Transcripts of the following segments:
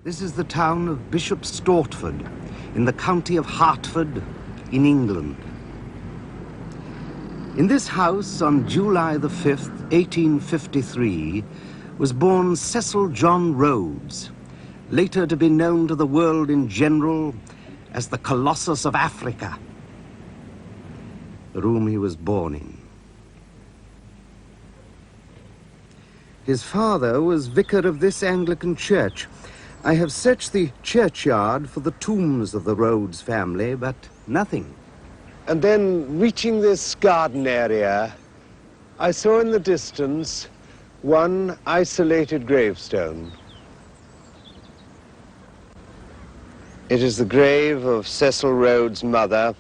This is the town of Bishop Stortford, in the county of Hertford, in England. In this house, on July the 5th, 1853, was born Cecil John Rhodes, later to be known to the world in general as the Colossus of Africa, the room he was born in. His father was vicar of this Anglican church. I have searched the churchyard for the tombs of the Rhodes family, but nothing. And then, reaching this garden area, I saw in the distance one isolated gravestone. It is the grave of Cecil Rhodes' mother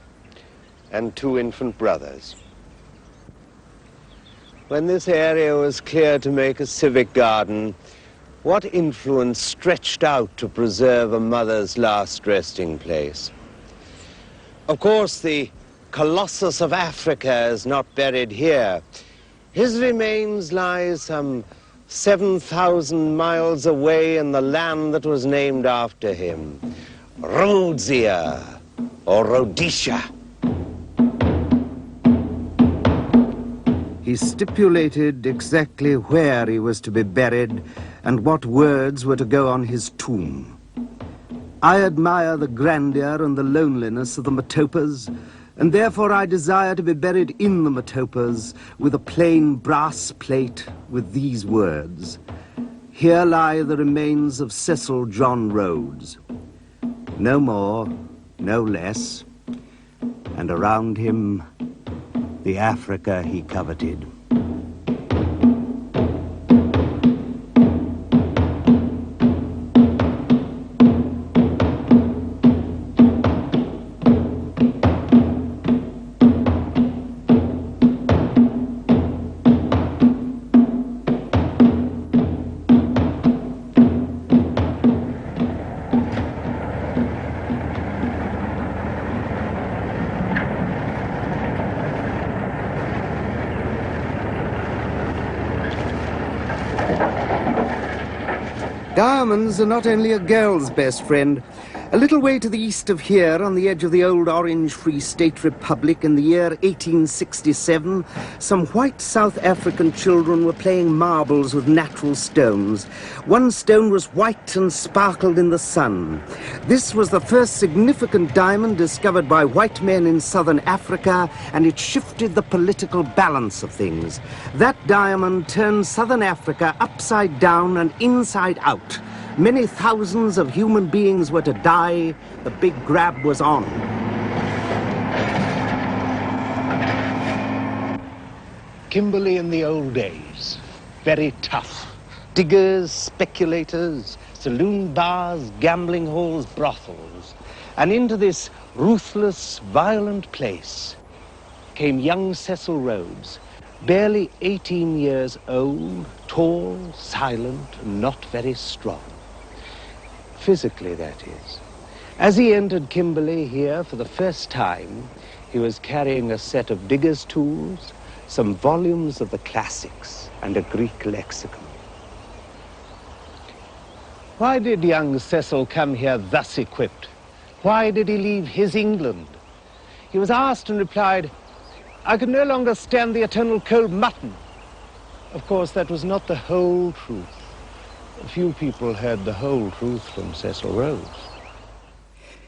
and two infant brothers. When this area was cleared to make a civic garden, what influence stretched out to preserve a mother's last resting place? Of course, the Colossus of Africa is not buried here. His remains lie some 7,000 miles away in the land that was named after him, Rhodesia, or Rhodesia. He stipulated exactly where he was to be buried and what words were to go on his tomb. I admire the grandeur and the loneliness of the Matopas, and therefore I desire to be buried in the Matopas with a plain brass plate with these words: "Here lie the remains of Cecil John Rhodes." No more, no less, and around him the Africa he coveted. Diamonds are not only a girl's best friend. A little way to the east of here, on the edge of the old Orange Free State Republic in the year 1867, some white South African children were playing marbles with natural stones. One stone was white and sparkled in the sun. This was the first significant diamond discovered by white men in southern Africa, and it shifted the political balance of things. That diamond turned southern Africa upside down and inside out. Many thousands of human beings were to die. The big grab was on. Kimberley in the old days, very tough. Diggers, speculators, saloon bars, gambling halls, brothels. And into this ruthless, violent place came young Cecil Rhodes, barely 18 years old, tall, silent, and not very strong. Physically, that is. As he entered Kimberley here for the first time, he was carrying a set of digger's tools, some volumes of the classics, and a Greek lexicon. Why did young Cecil come here thus equipped? Why did he leave his England? He was asked and replied, "I could no longer stand the eternal cold mutton." Of course, that was not the whole truth. Few people heard the whole truth from Cecil Rhodes.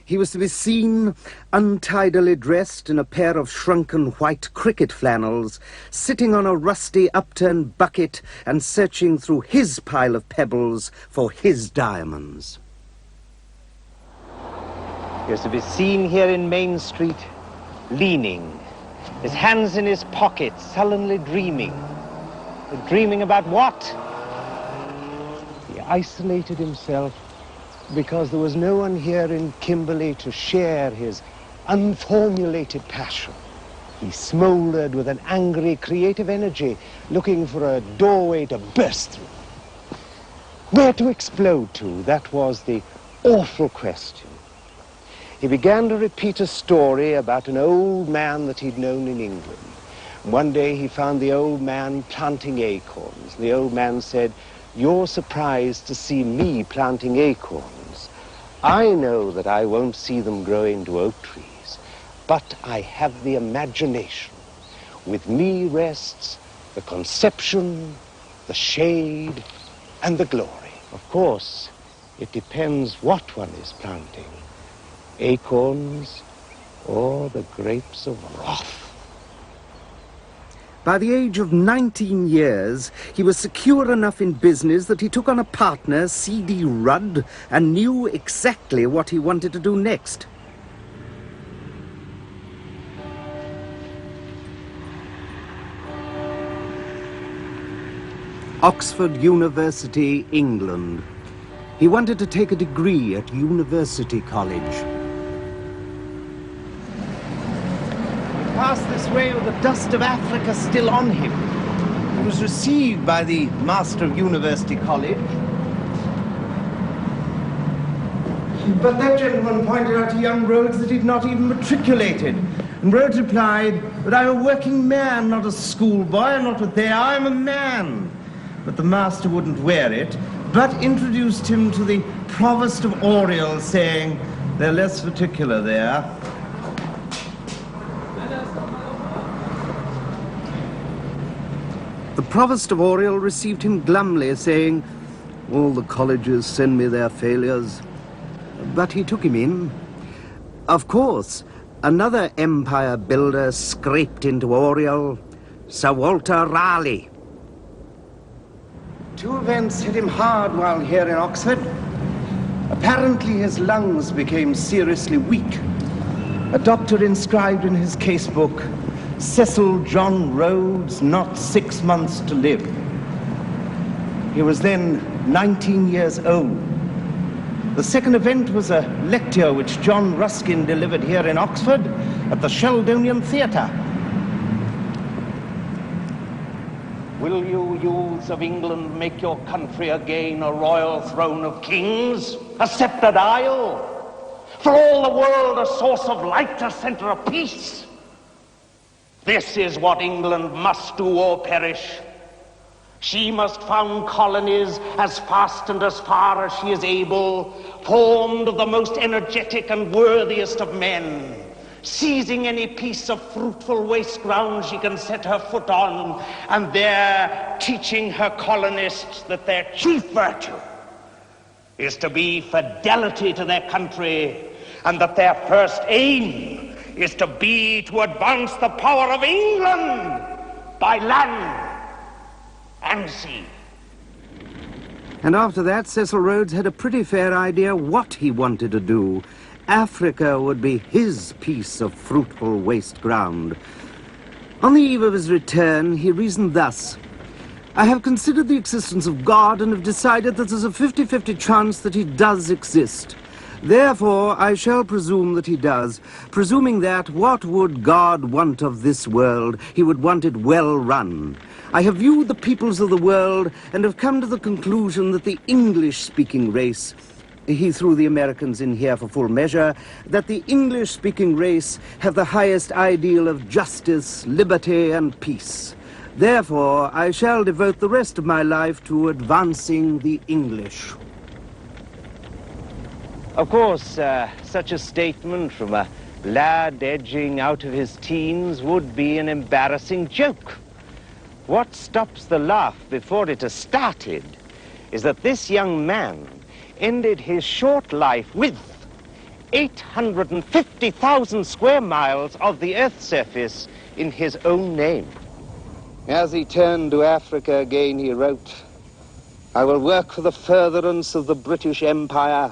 He was to be seen untidily dressed in a pair of shrunken white cricket flannels, sitting on a rusty upturned bucket and searching through his pile of pebbles for his diamonds. He was to be seen here in Main Street, leaning, his hands in his pockets, sullenly dreaming. But dreaming about what? He isolated himself because there was no one here in Kimberley to share his unformulated passion. He smoldered with an angry, creative energy, looking for a doorway to burst through. Where to explode to? That was the awful question. He began to repeat a story about an old man that he'd known in England. One day he found the old man planting acorns. The old man said, "You're surprised to see me planting acorns. I know that I won't see them grow into oak trees, but I have the imagination. With me rests the conception, the shade, and the glory. Of course, it depends what one is planting, acorns or the grapes of wrath. By the age of 19 years, he was secure enough in business that he took on a partner, C.D. Rudd, and knew exactly what he wanted to do next. Oxford University, England. He wanted to take a degree at University College. Passed this way with the dust of Africa still on him. He was received by the Master of University College. But that gentleman pointed out to young Rhodes that he'd not even matriculated. And Rhodes replied, "But I'm a working man, not a schoolboy, not a there, I'm a man." But the master wouldn't wear it, but introduced him to the Provost of Oriel, saying, "They're less particular there." The Provost of Oriel received him glumly, saying, "All the colleges send me their failures." But he took him in. Of course, another empire builder scraped into Oriel, Sir Walter Raleigh. Two events hit him hard while here in Oxford. Apparently his lungs became seriously weak. A doctor inscribed in his casebook, "Cecil John Rhodes, not 6 months to live." He was then 19 years old. The second event was a lecture which John Ruskin delivered here in Oxford at the Sheldonian Theatre. Will you, youths of England, make your country again a royal throne of kings, a sceptred isle, for all the world a source of light, a center of peace? This is what England must do or perish. She must found colonies as fast and as far as she is able, formed of the most energetic and worthiest of men, seizing any piece of fruitful waste ground she can set her foot on, and there teaching her colonists that their chief virtue is to be fidelity to their country, and that their first aim is to be to advance the power of England by land and sea. And after that, Cecil Rhodes had a pretty fair idea what he wanted to do. Africa would be his piece of fruitful waste ground. On the eve of his return, he reasoned thus: "I have considered the existence of God and have decided that there's a 50-50 chance that he does exist. Therefore, I shall presume that he does, presuming that what would God want of this world? He would want it well run. I have viewed the peoples of the world and have come to the conclusion that the English-speaking race," he threw the Americans in here for full measure, "that the English-speaking race have the highest ideal of justice, liberty, and peace. Therefore, I shall devote the rest of my life to advancing the English." Of course, such a statement from a lad edging out of his teens would be an embarrassing joke. What stops the laugh before it has started is that this young man ended his short life with 850,000 square miles of the Earth's surface in his own name. As he turned to Africa again, he wrote, "I will work for the furtherance of the British Empire,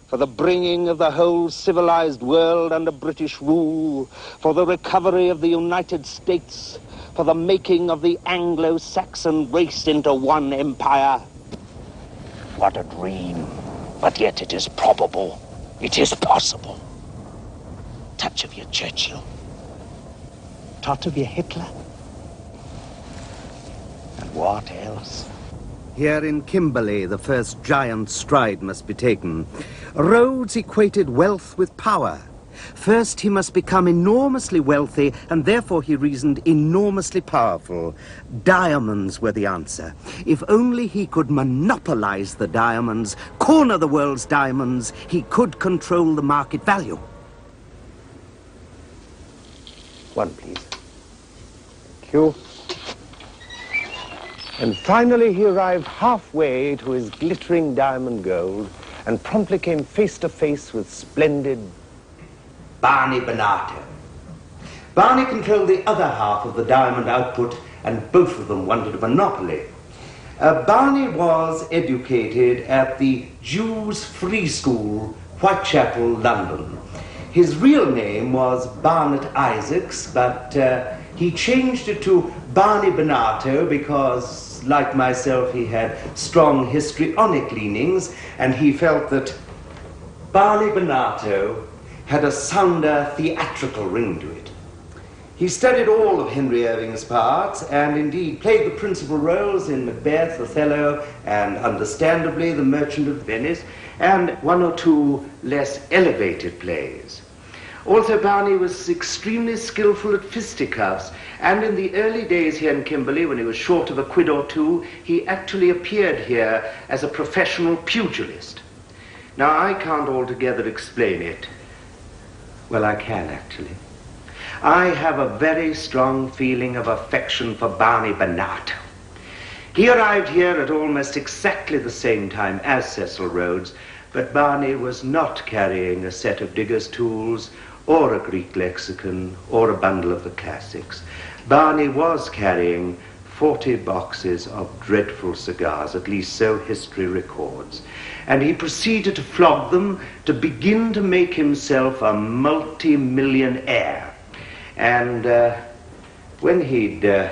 for the bringing of the whole civilized world under British rule, for the recovery of the United States, for the making of the Anglo-Saxon race into one empire." What a dream, but yet it is probable, it is possible. Touch of your Churchill, tot of your Hitler, and what else? Here in Kimberley, the first giant stride must be taken. Rhodes equated wealth with power. First, he must become enormously wealthy, and therefore, he reasoned, enormously powerful. Diamonds were the answer. If only he could monopolize the diamonds, corner the world's diamonds, he could control the market value. One, please. Thank you. And finally, he arrived halfway to his glittering diamond gold and promptly came face to face with splendid Barney Bonato. Barney controlled the other half of the diamond output, and both of them wanted a monopoly. Barney was educated at the Jews' Free School, Whitechapel, London. His real name was Barnet Isaacs, but he changed it to Barney Bonato because, like myself, he had strong histrionic leanings, and he felt that Barney Bonato had a sounder theatrical ring to it. He studied all of Henry Irving's parts, and indeed played the principal roles in Macbeth, Othello, and understandably The Merchant of Venice, and one or two less elevated plays. Also, Barney was extremely skillful at fisticuffs, and in the early days here in Kimberley, when he was short of a quid or two, he actually appeared here as a professional pugilist. Now, I can't altogether explain it. Well, I can, actually. I have a very strong feeling of affection for Barney Bonato. He arrived here at almost exactly the same time as Cecil Rhodes, but Barney was not carrying a set of digger's tools, or a Greek lexicon, or a bundle of the classics. Barney was carrying 40 boxes of dreadful cigars, at least so history records. And he proceeded to flog them to begin to make himself a multi-millionaire. And when he'd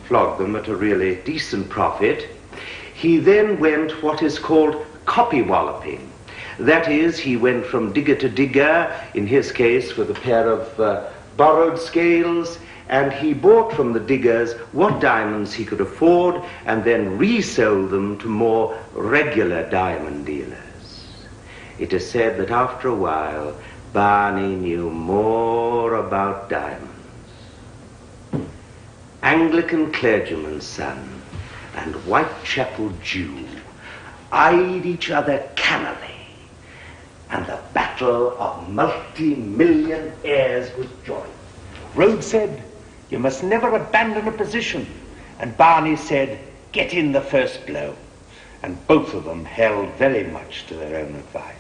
flogged them at a really decent profit, he then went what is called copy-walloping. That is, he went from digger to digger, in his case with a pair of borrowed scales, and he bought from the diggers what diamonds he could afford and then resold them to more regular diamond dealers. It is said that after a while, Barney knew more about diamonds. Anglican clergyman's son and Whitechapel Jew eyed each other cannily, and the battle of multi-millionaires was joined. Rhodes said, "You must never abandon a position," and Barney said, "Get in the first blow." And both of them held very much to their own advice.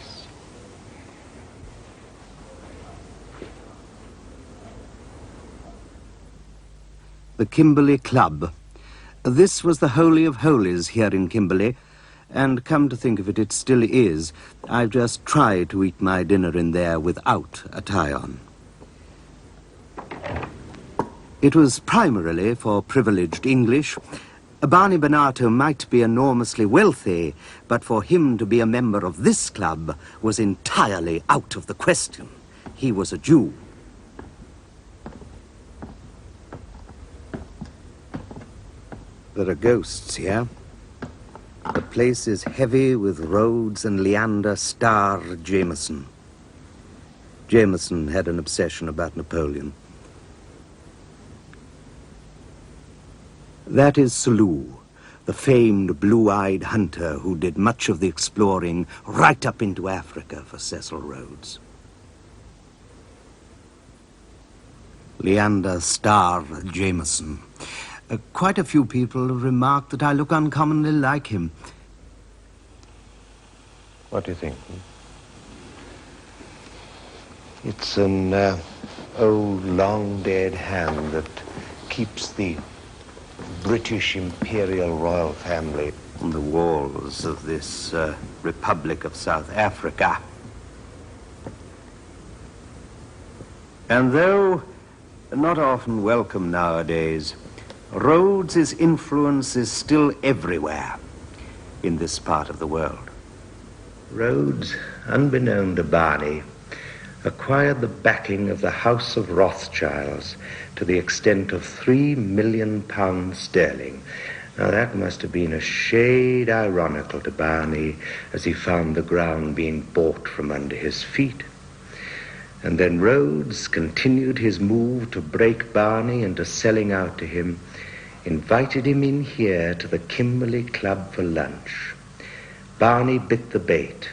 The Kimberley Club. This was the Holy of Holies here in Kimberley, and come to think of it, it still is. I've just tried to eat my dinner in there without a tie on. It was primarily for privileged English. Barney Bonato might be enormously wealthy, but for him to be a member of this club was entirely out of the question. He was a Jew. There are ghosts here. The place is heavy with Rhodes and Leander Starr Jameson. Jameson had an obsession about Napoleon. That is Selous, the famed blue-eyed hunter who did much of the exploring right up into Africa for Cecil Rhodes. Leander Starr Jameson. Quite a few people have remarked that I look uncommonly like him. What do you think? It's an old, long-dead hand that keeps the British Imperial Royal Family On the walls of this Republic of South Africa. And though not often welcome nowadays, Rhodes's influence is still everywhere in this part of the world. Rhodes, unbeknown to Barney, acquired the backing of the House of Rothschilds to the extent of £3 million sterling. Now that must have been a shade ironical to Barney as he found the ground being bought from under his feet. And then Rhodes continued his move to break Barney into selling out to him, invited him in here to the Kimberley Club for lunch. Barney bit the bait.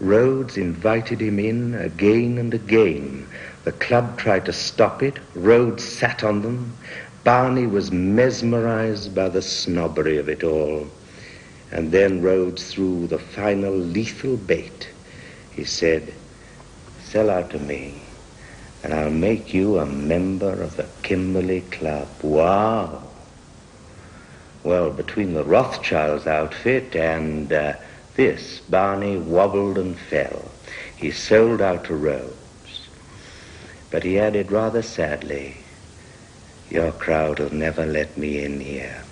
Rhodes invited him in again and again. The club tried to stop it. Rhodes sat on them. Barney was mesmerized by the snobbery of it all. And then Rhodes threw the final lethal bait. He said, "Sell out to me, and I'll make you a member of the Kimberley Club." Wow. Well, between the Rothschilds outfit and this, Barney wobbled and fell. He sold out to Rhodes. But he added rather sadly, "Your crowd will never let me in here."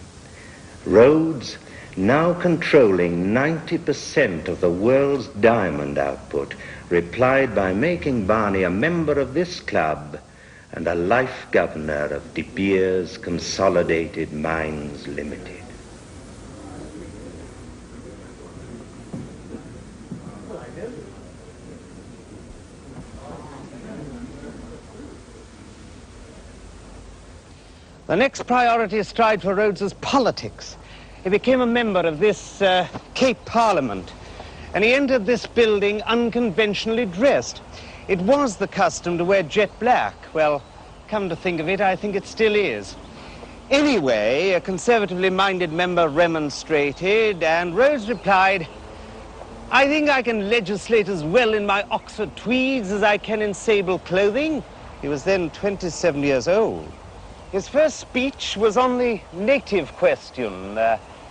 Rhodes, now controlling 90% of the world's diamond output, replied by making Barney a member of this club and a life governor of De Beers Consolidated Mines Limited. The next priority stride for Rhodes was politics. He became a member of this Cape Parliament, and he entered this building unconventionally dressed. It was the custom to wear jet black. Well, come to think of it, I think it still is. Anyway, a conservatively minded member remonstrated, and Rhodes replied, "I think I can legislate as well in my Oxford tweeds as I can in sable clothing." He was then 27 years old. His first speech was on the native question,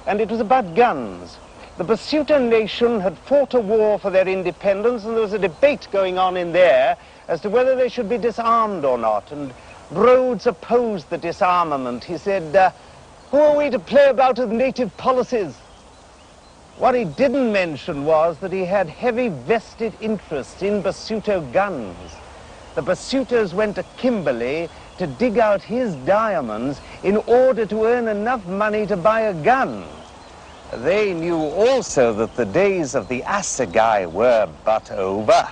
and it was about guns. The Basuto nation had fought a war for their independence, and there was a debate going on in there as to whether they should be disarmed or not. And Rhodes opposed the disarmament. He said, "Who are we to play about with native policies?" What he didn't mention was that he had heavy vested interests in Basuto guns. The Basutos went to Kimberley to dig out his diamonds in order to earn enough money to buy a gun. They knew also that the days of the assegai were but over.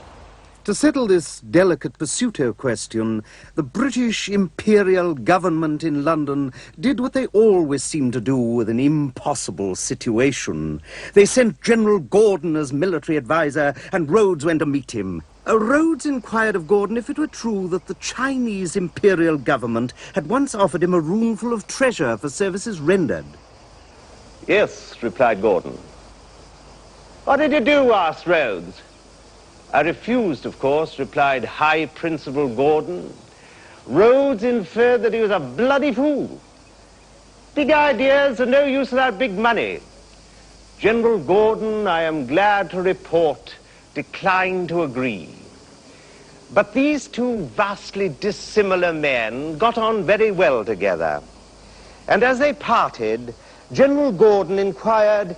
To settle this delicate Basuto question, the British imperial government in London did what they always seem to do with an impossible situation. They sent General Gordon as military advisor, and Rhodes went to meet him. Rhodes inquired of Gordon if it were true that the Chinese imperial government had once offered him a roomful of treasure for services rendered. "Yes," replied Gordon. "What did you do?" asked Rhodes. "I refused, of course," replied High Principal Gordon. Rhodes inferred that he was a bloody fool. Big ideas are no use without big money. General Gordon, I am glad to report, declined to agree. But these two vastly dissimilar men got on very well together. And as they parted, General Gordon inquired,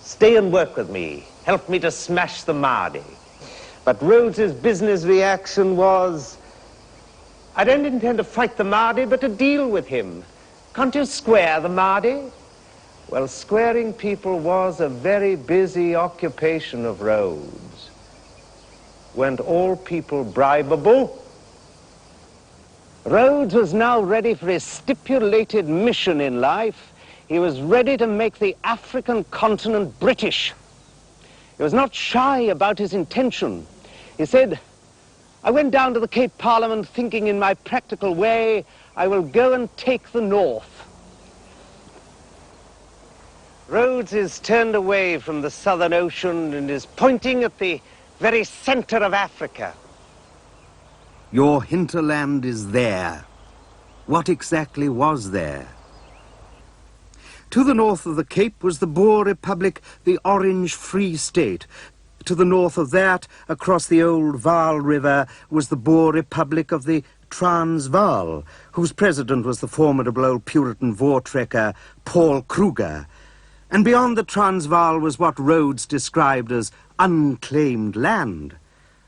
"Stay and work with me. Help me to smash the Mahdi." But Rhodes's business reaction was, "I don't intend to fight the Mahdi, but to deal with him. Can't you square the Mahdi?" Well, squaring people was a very busy occupation of Rhodes. Weren't all people bribable? Rhodes was now ready for his stipulated mission in life. He was ready to make the African continent British. He was not shy about his intention. He said, "I went down to the Cape Parliament thinking in my practical way, I will go and take the North." Rhodes is turned away from the Southern Ocean and is pointing at the very center of Africa. Your hinterland is there. What exactly was there? To the north of the Cape was the Boer Republic, the Orange Free State. To the north of that, across the old Vaal River, was the Boer Republic of the Transvaal, whose president was the formidable old Puritan Voortrekker, Paul Kruger. And beyond the Transvaal was what Rhodes described as unclaimed land.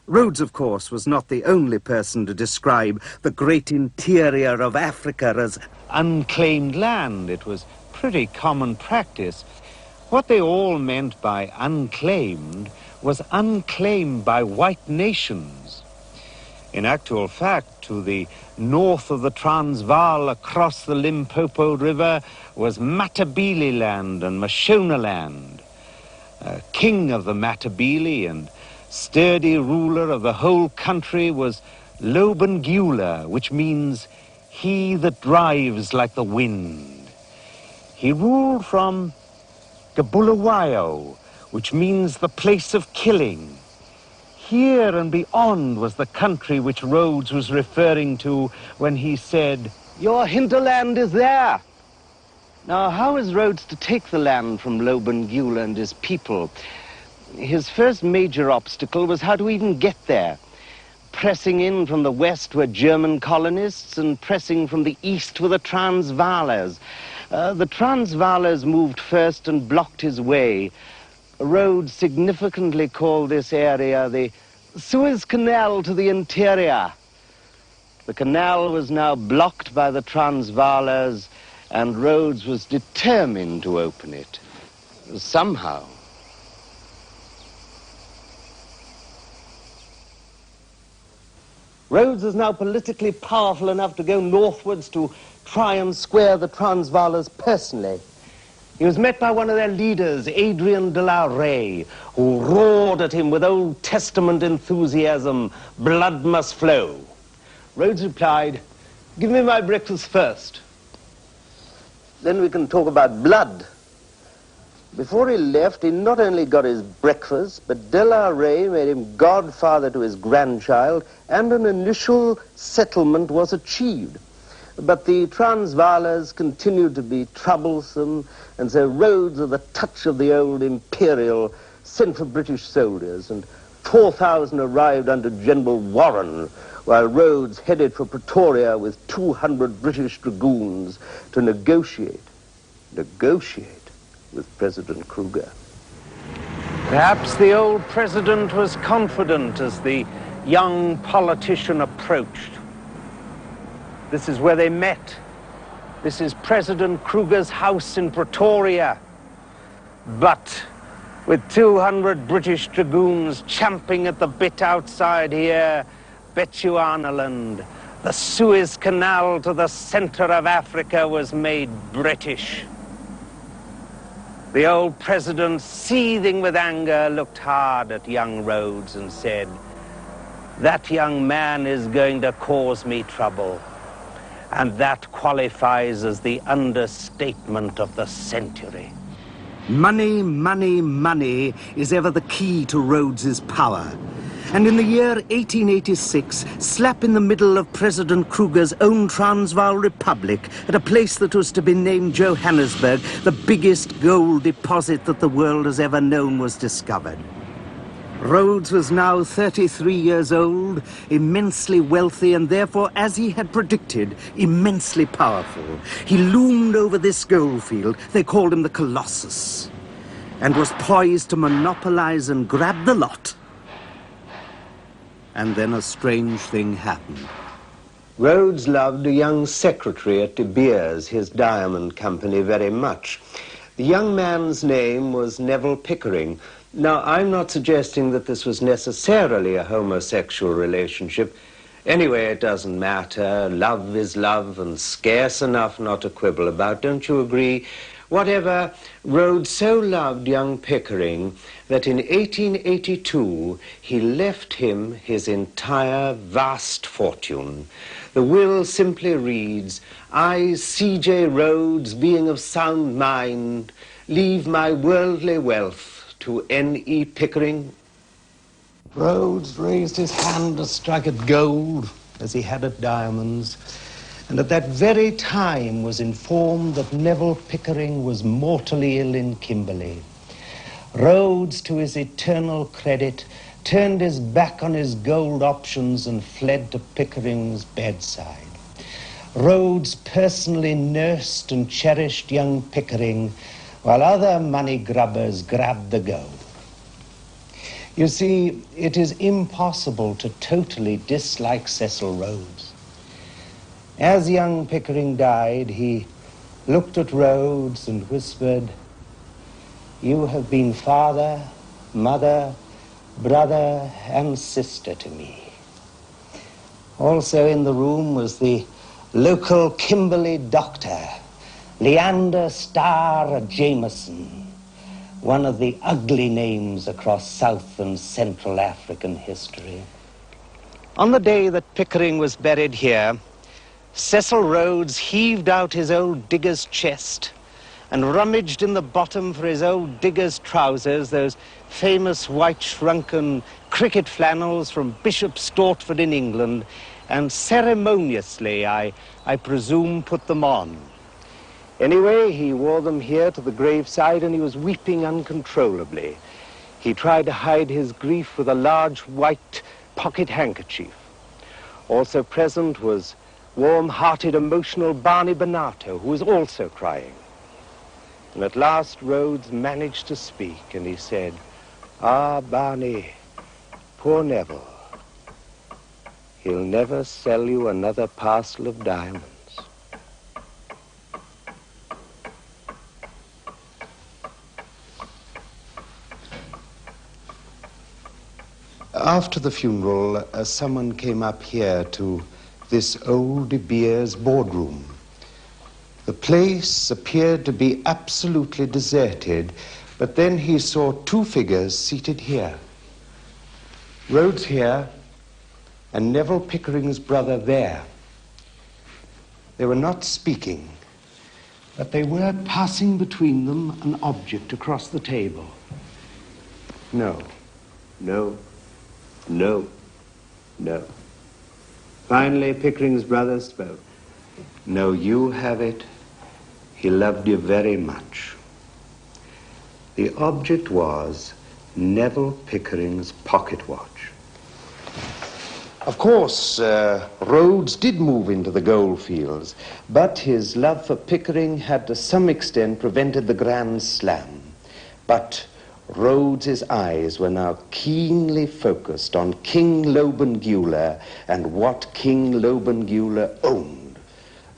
Rhodes, of course, was not the only person to describe the great interior of Africa as unclaimed land. It was pretty common practice. What they all meant by unclaimed was unclaimed by white nations. In actual fact, to the north of the Transvaal, across the Limpopo River, was Matabele land and Mashonaland. King of the Matabele and sturdy ruler of the whole country was Lobengula, which means he that drives like the wind. He ruled from Gabulawayo, which means the place of killing. Here and beyond was the country which Rhodes was referring to when he said, "Your hinterland is there." Now, how is Rhodes to take the land from Lobengula and his people? His first major obstacle was how to even get there. Pressing in from the west were German colonists, and pressing from the east were the Transvaalers. The Transvaalers moved first and blocked his way. Rhodes significantly called this area the Suez Canal to the interior. The canal was now blocked by the Transvaalers, and Rhodes was determined to open it, somehow. Rhodes was now politically powerful enough to go northwards to try and square the Transvaalers personally. He was met by one of their leaders, Adrian de la Rey, who roared at him with Old Testament enthusiasm, "Blood must flow." Rhodes replied, "Give me my breakfast first. Then we can talk about blood." Before he left, he not only got his breakfast, but de la Rey made him godfather to his grandchild, and an initial settlement was achieved. But the Transvaalers continued to be troublesome, and so Rhodes, with a touch of the old imperial, sent for British soldiers, and 4,000 arrived under General Warren, while Rhodes headed for Pretoria with 200 British dragoons to negotiate with President Kruger. Perhaps the old president was confident as the young politician approached. This is where they met. This is President Kruger's house in Pretoria. But with 200 British dragoons champing at the bit outside here, Bechuanaland, the Suez Canal to the center of Africa was made British. The old president, seething with anger, looked hard at young Rhodes and said, "That young man is going to cause me trouble." And that qualifies as the understatement of the century. Money, money, money is ever the key to Rhodes's power. And in the year 1886, slap in the middle of President Kruger's own Transvaal Republic, at a place that was to be named Johannesburg, the biggest gold deposit that the world has ever known was discovered. Rhodes was now 33 years old, immensely wealthy, and therefore, as he had predicted, immensely powerful. He loomed over this goldfield, they called him the Colossus, and was poised to monopolize and grab the lot. And then a strange thing happened. Rhodes loved a young secretary at De Beers, his diamond company, very much. The young man's name was Neville Pickering. Now, I'm not suggesting that this was necessarily a homosexual relationship. Anyway, it doesn't matter. Love is love, and scarce enough not to quibble about. Don't you agree? Whatever, Rhodes so loved young Pickering that in 1882 he left him his entire vast fortune. The will simply reads, "I, C.J. Rhodes, being of sound mind, leave my worldly wealth to N.E. Pickering." Rhodes raised his hand to strike at gold as he had at diamonds, and at that very time was informed that Neville Pickering was mortally ill in Kimberley. Rhodes, to his eternal credit, turned his back on his gold options and fled to Pickering's bedside. Rhodes personally nursed and cherished young Pickering, while other money grubbers grabbed the gold. You see, it is impossible to totally dislike Cecil Rhodes. As young Pickering died, he looked at Rhodes and whispered, "You have been father, mother, brother, and sister to me. Also in the room was the local Kimberley doctor, Leander Starr Jameson, one of the ugly names across South and Central African history. On the day that Pickering was buried here, Cecil Rhodes heaved out his old digger's chest and rummaged in the bottom for his old digger's trousers, those famous white shrunken cricket flannels from Bishop Stortford in England, and ceremoniously, I presume, put them on. Anyway, he wore them here to the graveside, and he was weeping uncontrollably. He tried to hide his grief with a large white pocket handkerchief. Also present was warm-hearted, emotional Barney Bonato, who was also crying. And at last Rhodes managed to speak, and he said, "Ah, Barney, poor Neville, he'll never sell you another parcel of diamonds." After the funeral, someone came up here to this old De Beers boardroom. The place appeared to be absolutely deserted, but then he saw two figures seated here. Rhodes here, and Neville Pickering's brother there. They were not speaking, but they were passing between them an object across the table. No, no, no, no. Finally, Pickering's brother spoke. No, you have it. He loved you very much. The object was Neville Pickering's pocket watch. Of course, Rhodes did move into the gold fields, but his love for Pickering had to some extent prevented the grand slam. But Rhodes's eyes were now keenly focused on King Lobengula and what King Lobengula owned.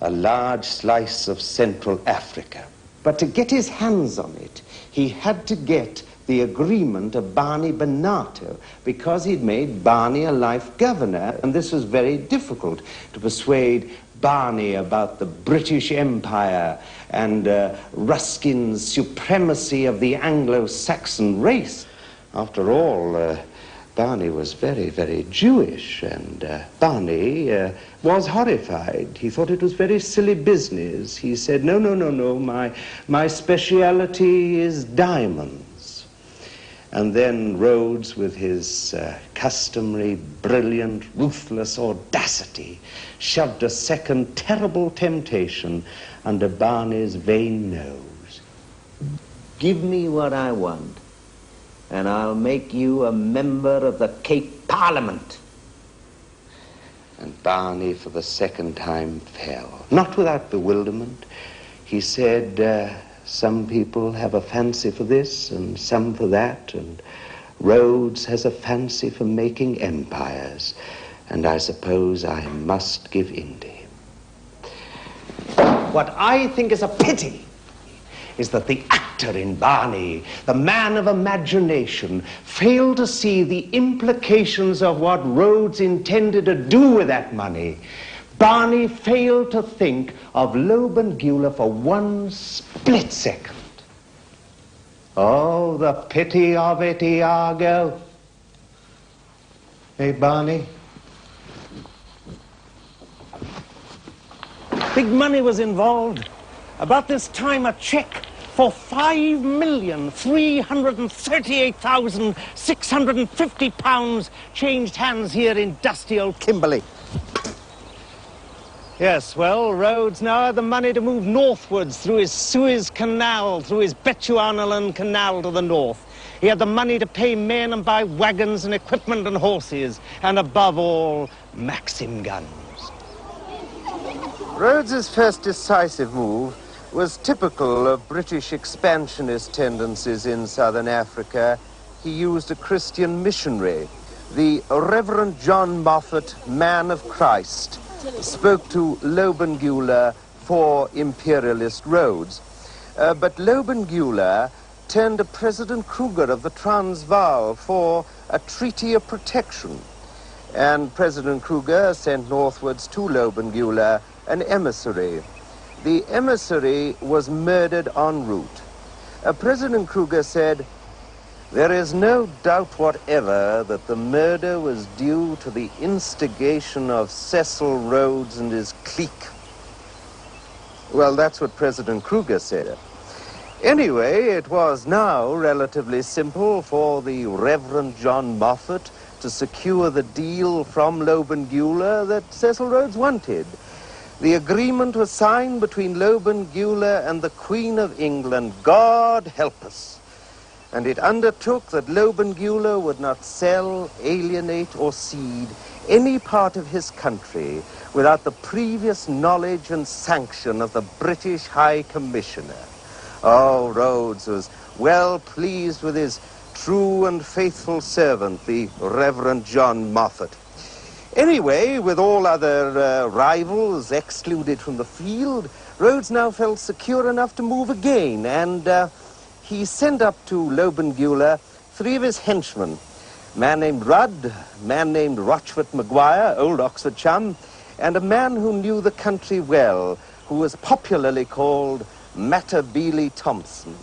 A large slice of Central Africa. But to get his hands on it, he had to get the agreement of Barney Bonato, because he'd made Barney a life governor, and this was very difficult to persuade Barney about the British Empire and Ruskin's supremacy of the Anglo-Saxon race. After all, Barney was very, very Jewish, and Barney was horrified. He thought it was very silly business. He said, no, no, no, no, my speciality is diamonds. And then Rhodes, with his customary brilliant, ruthless audacity, shoved a second terrible temptation under Barney's vain nose. Give me what I want, and I'll make you a member of the Cape Parliament. And Barney, for the second time, fell. Not without bewilderment. He said, some people have a fancy for this and some for that, and Rhodes has a fancy for making empires, and I suppose I must give in to him. What I think is a pity is that the actor in Barney, the man of imagination, failed to see the implications of what Rhodes intended to do with that money. Barney failed to think of Lobengula for one split second. Oh, the pity of it, Iago. Hey, Barney? Big money was involved. About this time, a check for £5,338,650 changed hands here in dusty old Kimberley. Yes, well, Rhodes now had the money to move northwards through his Suez Canal, through his Bechuanaland Canal to the north. He had the money to pay men and buy wagons and equipment and horses, and above all, Maxim guns. Rhodes's first decisive move was typical of British expansionist tendencies in southern Africa. He used a Christian missionary. The Reverend John Moffat, man of Christ, spoke to Lobengula for imperialist Rhodes. But Lobengula turned to President Kruger of the Transvaal for a treaty of protection. and President Kruger sent northwards to Lobengula an emissary. The emissary was murdered en route. President Kruger said, "There is no doubt whatever that the murder was due to the instigation of Cecil Rhodes and his clique." Well, that's what President Kruger said. Anyway, it was now relatively simple for the Reverend John Moffat to secure the deal from Lobengula that Cecil Rhodes wanted. The agreement was signed between Lobengula and the Queen of England, God help us. And it undertook that Lobengula would not sell, alienate, or cede any part of his country without the previous knowledge and sanction of the British High Commissioner. Oh, Rhodes was well pleased with his true and faithful servant, the Reverend John Moffat. Anyway, with all other rivals excluded from the field, Rhodes now felt secure enough to move again, and he sent up to Lobengula 3 of his henchmen, a man named Rudd, a man named Rochfort Maguire, old Oxford chum, and a man who knew the country well, who was popularly called Matabele Thompson.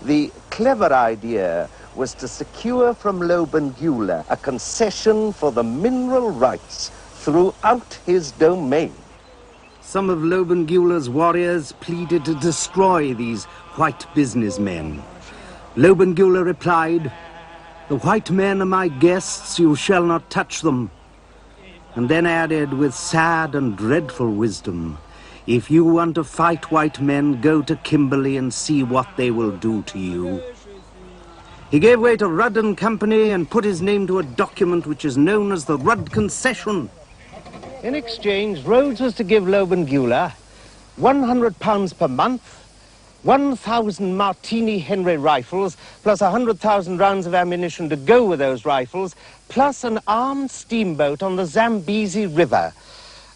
The clever idea was to secure from Lobengula a concession for the mineral rights throughout his domain. Some of Lobengula's warriors pleaded to destroy these white businessmen. Lobengula replied, "The white men are my guests, you shall not touch them," and then added with sad and dreadful wisdom, "If you want to fight white men, go to Kimberley and see what they will do to you." He gave way to Rudd and Company and put his name to a document which is known as the Rudd Concession. In exchange, Rhodes was to give Lobengula £100 per month, 1,000 Martini Henry rifles, plus 100,000 rounds of ammunition to go with those rifles, plus an armed steamboat on the Zambezi River.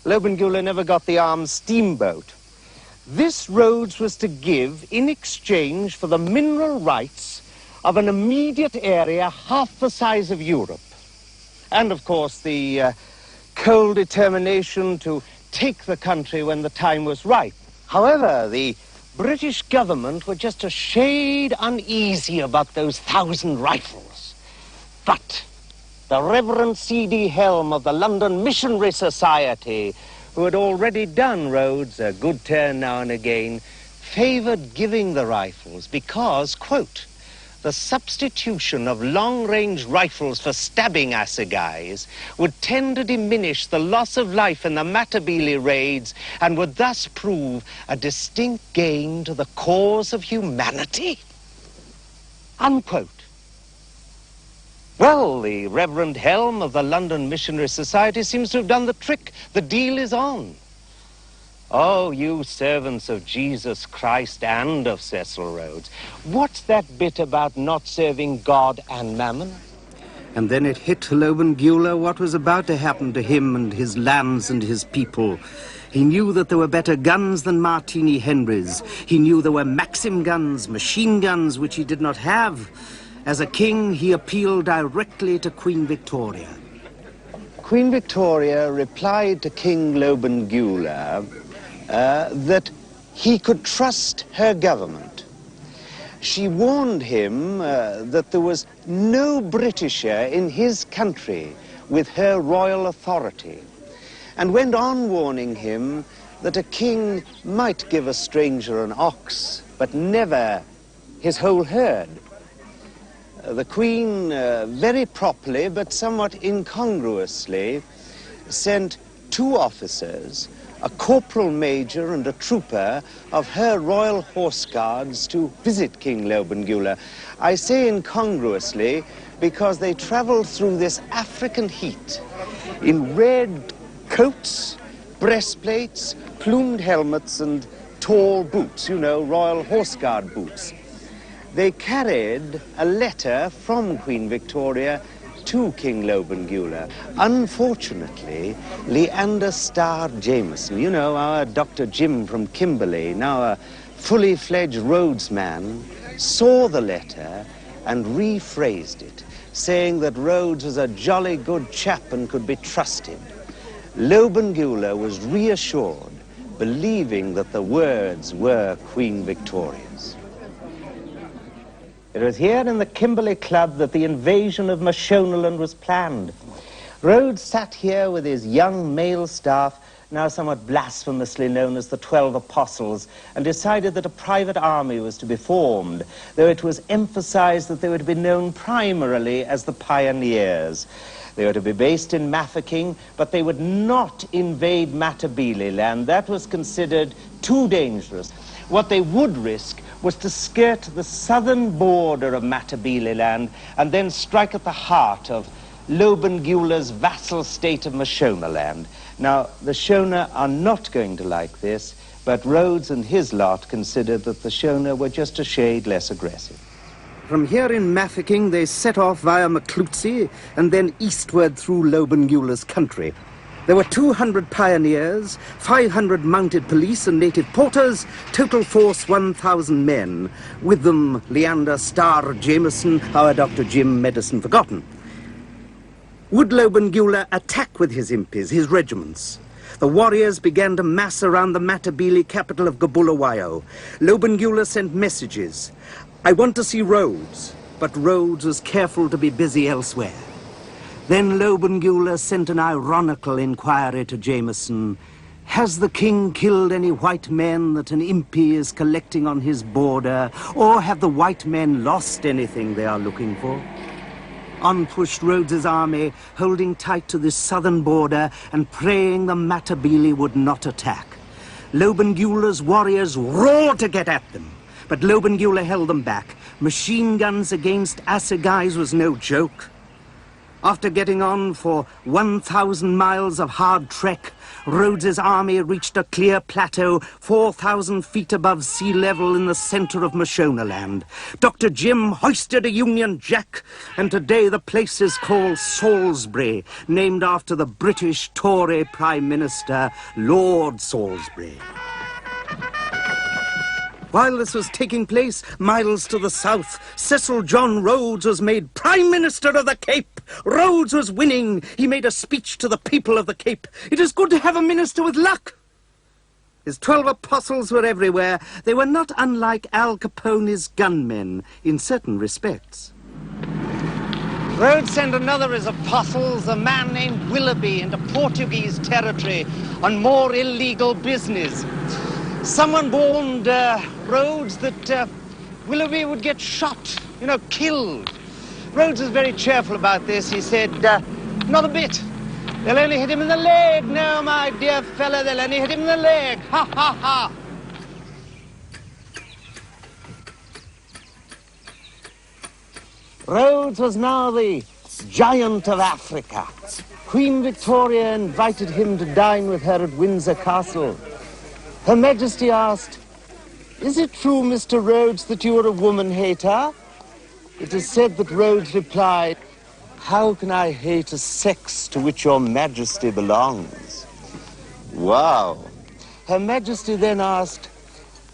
Lobengula never got the armed steamboat. This Rhodes was to give in exchange for the mineral rights of an immediate area half the size of Europe. And, of course, the cold determination to take the country when the time was right. However, the British government were just a shade uneasy about those 1,000 rifles. But the Reverend C.D. Helm of the London Missionary Society, who had already done Rhodes a good turn now and again, favoured giving the rifles because, quote, "the substitution of long-range rifles for stabbing assegais would tend to diminish the loss of life in the Matabele raids and would thus prove a distinct gain to the cause of humanity," unquote. Well, the Reverend Helm of the London Missionary Society seems to have done the trick. The deal is on. Oh, you servants of Jesus Christ and of Cecil Rhodes, what's that bit about not serving God and mammon? And then it hit Lobengula what was about to happen to him and his lands and his people. He knew that there were better guns than Martini Henrys. He knew there were Maxim guns, machine guns, which he did not have. As a king, he appealed directly to Queen Victoria. Queen Victoria replied to King Lobengula that he could trust her government. She warned him that there was no Britisher in his country with her royal authority, and went on warning him that a king might give a stranger an ox, but never his whole herd. The Queen, very properly but somewhat incongruously, sent 2 officers, a corporal major and a trooper of her Royal Horse Guards, to visit King Lobengula. I say incongruously because they travelled through this African heat in red coats, breastplates, plumed helmets and tall boots, you know, Royal Horse Guard boots. They carried a letter from Queen Victoria to King Lobengula. Unfortunately, Leander Starr Jameson, you know, our Dr. Jim from Kimberley, now a fully fledged Rhodes man, saw the letter and rephrased it, saying that Rhodes was a jolly good chap and could be trusted. Lobengula was reassured, believing that the words were Queen Victoria's. It was here in the Kimberley Club that the invasion of Mashonaland was planned. Rhodes sat here with his young male staff, now somewhat blasphemously known as the 12 Apostles, and decided that a private army was to be formed, though it was emphasized that they were to be known primarily as the Pioneers. They were to be based in Mafeking, but they would not invade Matabele land. That was considered too dangerous. What they would risk was to skirt the southern border of Matabele land and then strike at the heart of Lobengula's vassal state of Mashonaland. Now, the Shona are not going to like this, but Rhodes and his lot considered that the Shona were just a shade less aggressive. From here in Mafeking, they set off via Maclutsi and then eastward through Lobengula's country. There were 200 pioneers, 500 mounted police and native porters, total force 1,000 men. With them, Leander Starr Jameson, our Dr. Jim Medicine Forgotten. Would Lobengula attack with his impis, his regiments? The warriors began to mass around the Matabele capital of Gabulawayo. Lobengula sent messages. I want to see Rhodes, but Rhodes was careful to be busy elsewhere. Then Lobengula sent an ironical inquiry to Jameson. Has the king killed any white men that an impi is collecting on his border, or have the white men lost anything they are looking for? On pushed Rhodes's army, holding tight to this southern border and praying the Matabele would not attack. Lobengula's warriors roared to get at them, but Lobengula held them back. Machine guns against assegais was no joke. After getting on for 1,000 miles of hard trek, Rhodes's army reached a clear plateau 4,000 feet above sea level in the center of Mashonaland. Dr. Jim hoisted a Union Jack, and today the place is called Salisbury, named after the British Tory Prime Minister, Lord Salisbury. While this was taking place, miles to the south, Cecil John Rhodes was made Prime Minister of the Cape. Rhodes was winning. He made a speech to the people of the Cape. It is good to have a minister with luck. His 12 apostles were everywhere. They were not unlike Al Capone's gunmen in certain respects. Rhodes sent another of his apostles, a man named Willoughby, into Portuguese territory on more illegal business. Someone warned Rhodes that Willoughby would get shot, killed. Rhodes was very cheerful about this. He said, not a bit. They'll only hit him in the leg. No, my dear fellow, they'll only hit him in the leg. Ha, ha, ha. Rhodes was now the giant of Africa. Queen Victoria invited him to dine with her at Windsor Castle. Her Majesty asked, "Is it true, Mr. Rhodes, that you are a woman-hater?" It is said that Rhodes replied, "How can I hate a sex to which your Majesty belongs?" Wow. Her Majesty then asked,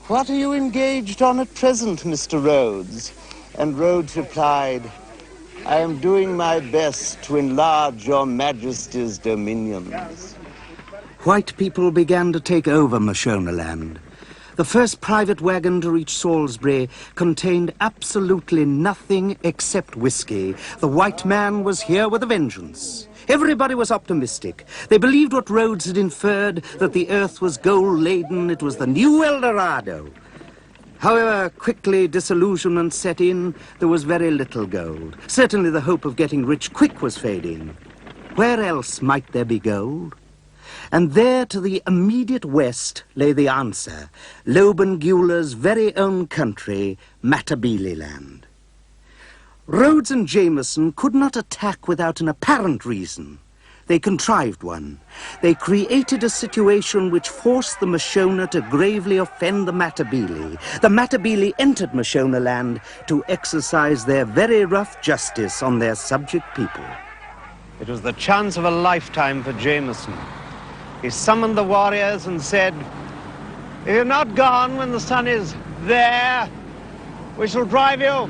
"What are you engaged on at present, Mr. Rhodes?" And Rhodes replied, "I am doing my best to enlarge your Majesty's dominions." White people began to take over Mashonaland. The first private wagon to reach Salisbury contained absolutely nothing except whiskey. The white man was here with a vengeance. Everybody was optimistic. They believed what Rhodes had inferred, that the earth was gold-laden. It was the new El Dorado. However, quickly disillusionment set in. There was very little gold. Certainly the hope of getting rich quick was fading. Where else might there be gold? And there to the immediate west lay the answer, Lobengula's very own country, Matabele land. Rhodes and Jameson could not attack without an apparent reason. They contrived one. They created a situation which forced the Mashona to gravely offend the Matabele. The Matabele entered Mashonaland to exercise their very rough justice on their subject people. It was the chance of a lifetime for Jameson. He summoned the warriors and said, "If you're not gone when the sun is there, we shall drive you."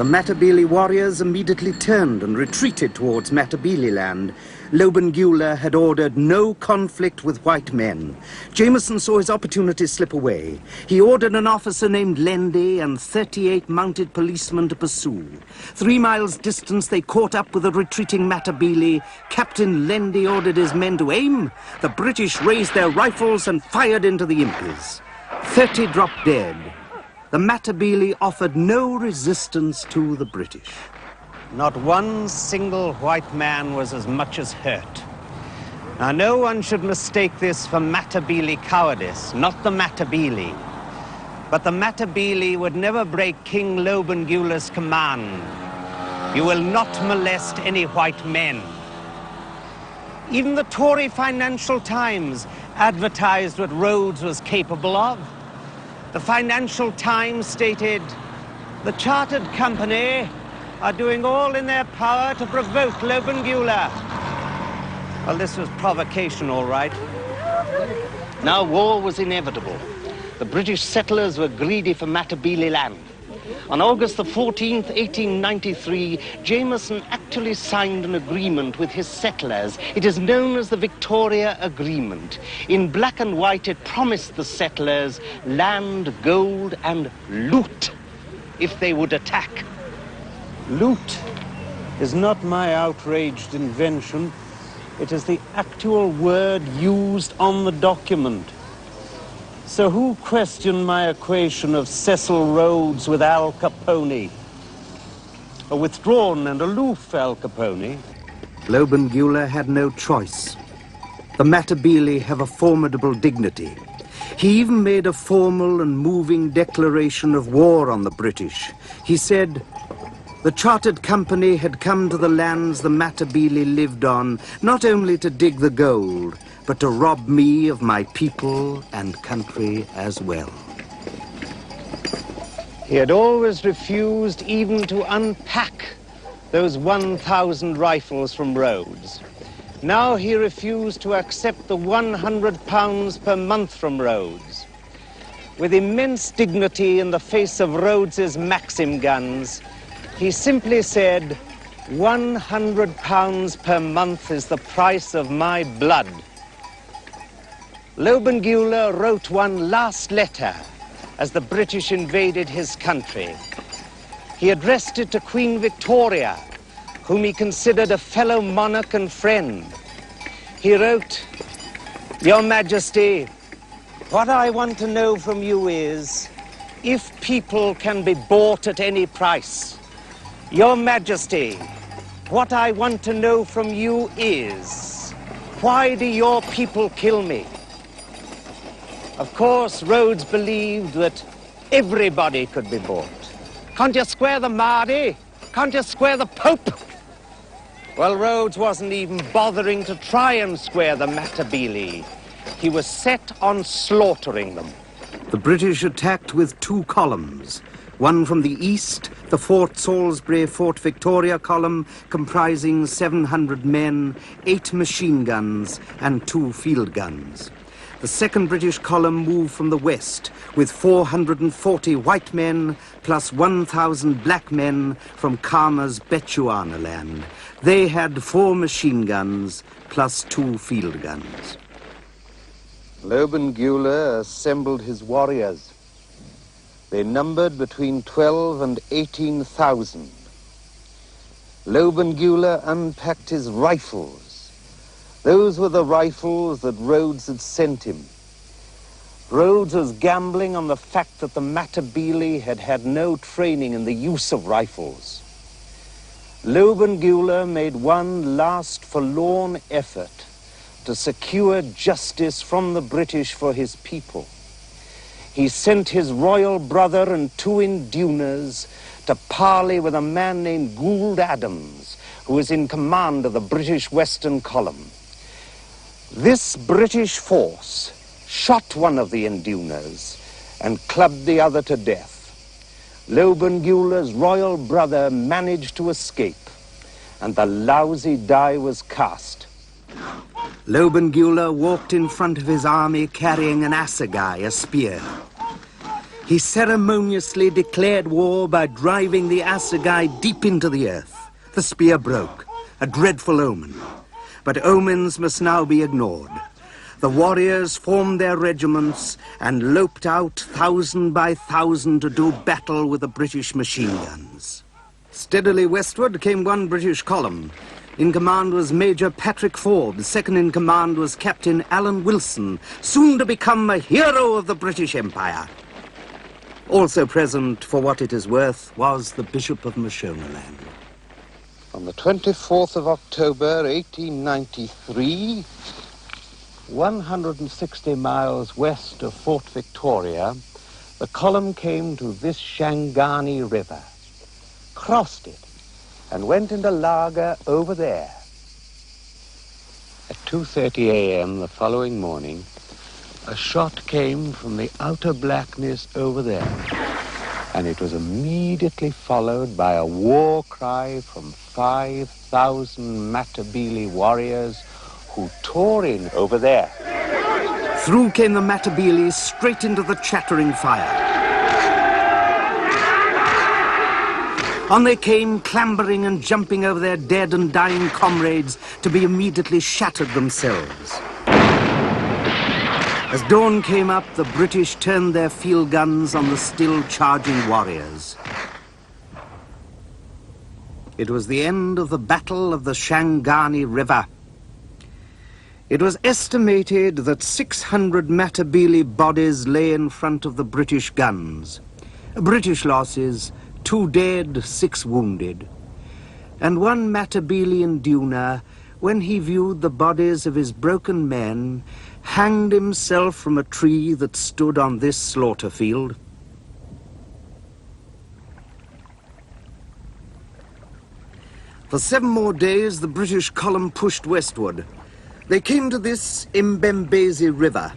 The Matabele warriors immediately turned and retreated towards Matabele land. Lobengula had ordered no conflict with white men. Jameson saw his opportunity slip away. He ordered an officer named Lendy and 38 mounted policemen to pursue. 3 miles distant, they caught up with the retreating Matabele. Captain Lendy ordered his men to aim. The British raised their rifles and fired into the impis. 30 dropped dead. The Matabele offered no resistance to the British. Not one single white man was as much as hurt. Now, no one should mistake this for Matabele cowardice, not the Matabele. But the Matabele would never break King Lobengula's command. You will not molest any white men. Even the Tory Financial Times advertised what Rhodes was capable of. The Financial Times stated, "The Chartered Company are doing all in their power to provoke Lobengula." Well, this was provocation, all right. Now war was inevitable. The British settlers were greedy for Matabele land. On August the 14th, 1893, Jameson actually signed an agreement with his settlers. It is known as the Victoria Agreement. In black and white, it promised the settlers land, gold, and loot if they would attack. Loot is not my outraged invention. It is the actual word used on the document. So who questioned my equation of Cecil Rhodes with Al Capone? A withdrawn and aloof Al Capone. Lobengula had no choice. The Matabele have a formidable dignity. He even made a formal and moving declaration of war on the British. He said, "The Chartered Company had come to the lands the Matabele lived on, not only to dig the gold, but to rob me of my people and country as well." He had always refused even to unpack those 1,000 rifles from Rhodes. Now he refused to accept the £100 per month from Rhodes. With immense dignity in the face of Rhodes's Maxim guns, he simply said, £100 per month is the price of my blood. Lobengula wrote one last letter as the British invaded his country. He addressed it to Queen Victoria, whom he considered a fellow monarch and friend. He wrote, "Your Majesty, what I want to know from you is if people can be bought at any price. Your Majesty, what I want to know from you is, why do your people kill me?" Of course, Rhodes believed that everybody could be bought. Can't you square the Mahdi? Can't you square the Pope? Well, Rhodes wasn't even bothering to try and square the Matabele. He was set on slaughtering them. The British attacked with 2 columns. One from the east, the Fort Salisbury, Fort Victoria column, comprising 700 men, 8 machine guns, and 2 field guns. The second British column moved from the west, with 440 white men, plus 1,000 black men from Khama's Bechuana land. They had 4 machine guns, plus 2 field guns. Lobengula assembled his warriors. They numbered between 12 and 18,000. Lobengula unpacked his rifles. Those were the rifles that Rhodes had sent him. Rhodes was gambling on the fact that the Matabele had had no training in the use of rifles. Lobengula made one last forlorn effort to secure justice from the British for his people. He sent his royal brother and 2 indunas to parley with a man named Gould Adams, who was in command of the British Western Column. This British force shot one of the indunas and clubbed the other to death. Lobengula's royal brother managed to escape, and the lousy die was cast. Lobengula walked in front of his army carrying an assegai, a spear. He ceremoniously declared war by driving the assegai deep into the earth. The spear broke, a dreadful omen. But omens must now be ignored. The warriors formed their regiments and loped out 1,000 by 1,000 to do battle with the British machine guns. Steadily westward came one British column. In command was Major Patrick Forbes. Second in command was Captain Alan Wilson, soon to become a hero of the British Empire. Also present, for what it is worth, was the Bishop of Mashonaland. On the 24th of October, 1893, 160 miles west of Fort Victoria, the column came to this Shangani River, crossed it, and went into Lager over there. At 2:30 a.m. the following morning, a shot came from the outer blackness over there, and it was immediately followed by a war cry from 5,000 Matabele warriors who tore in over there. Through came the Matabele, straight into the chattering fire. On they came, clambering and jumping over their dead and dying comrades to be immediately shattered themselves. As dawn came up, the British turned their field guns on the still charging warriors. It was the end of the Battle of the Shangani River. It was estimated that 600 Matabele bodies lay in front of the British guns. British losses, 2 dead, 6 wounded. And one Matabele induna, when he viewed the bodies of his broken men, hanged himself from a tree that stood on this slaughter field. For 7 more days, the British column pushed westward. They came to this Mbembezi River.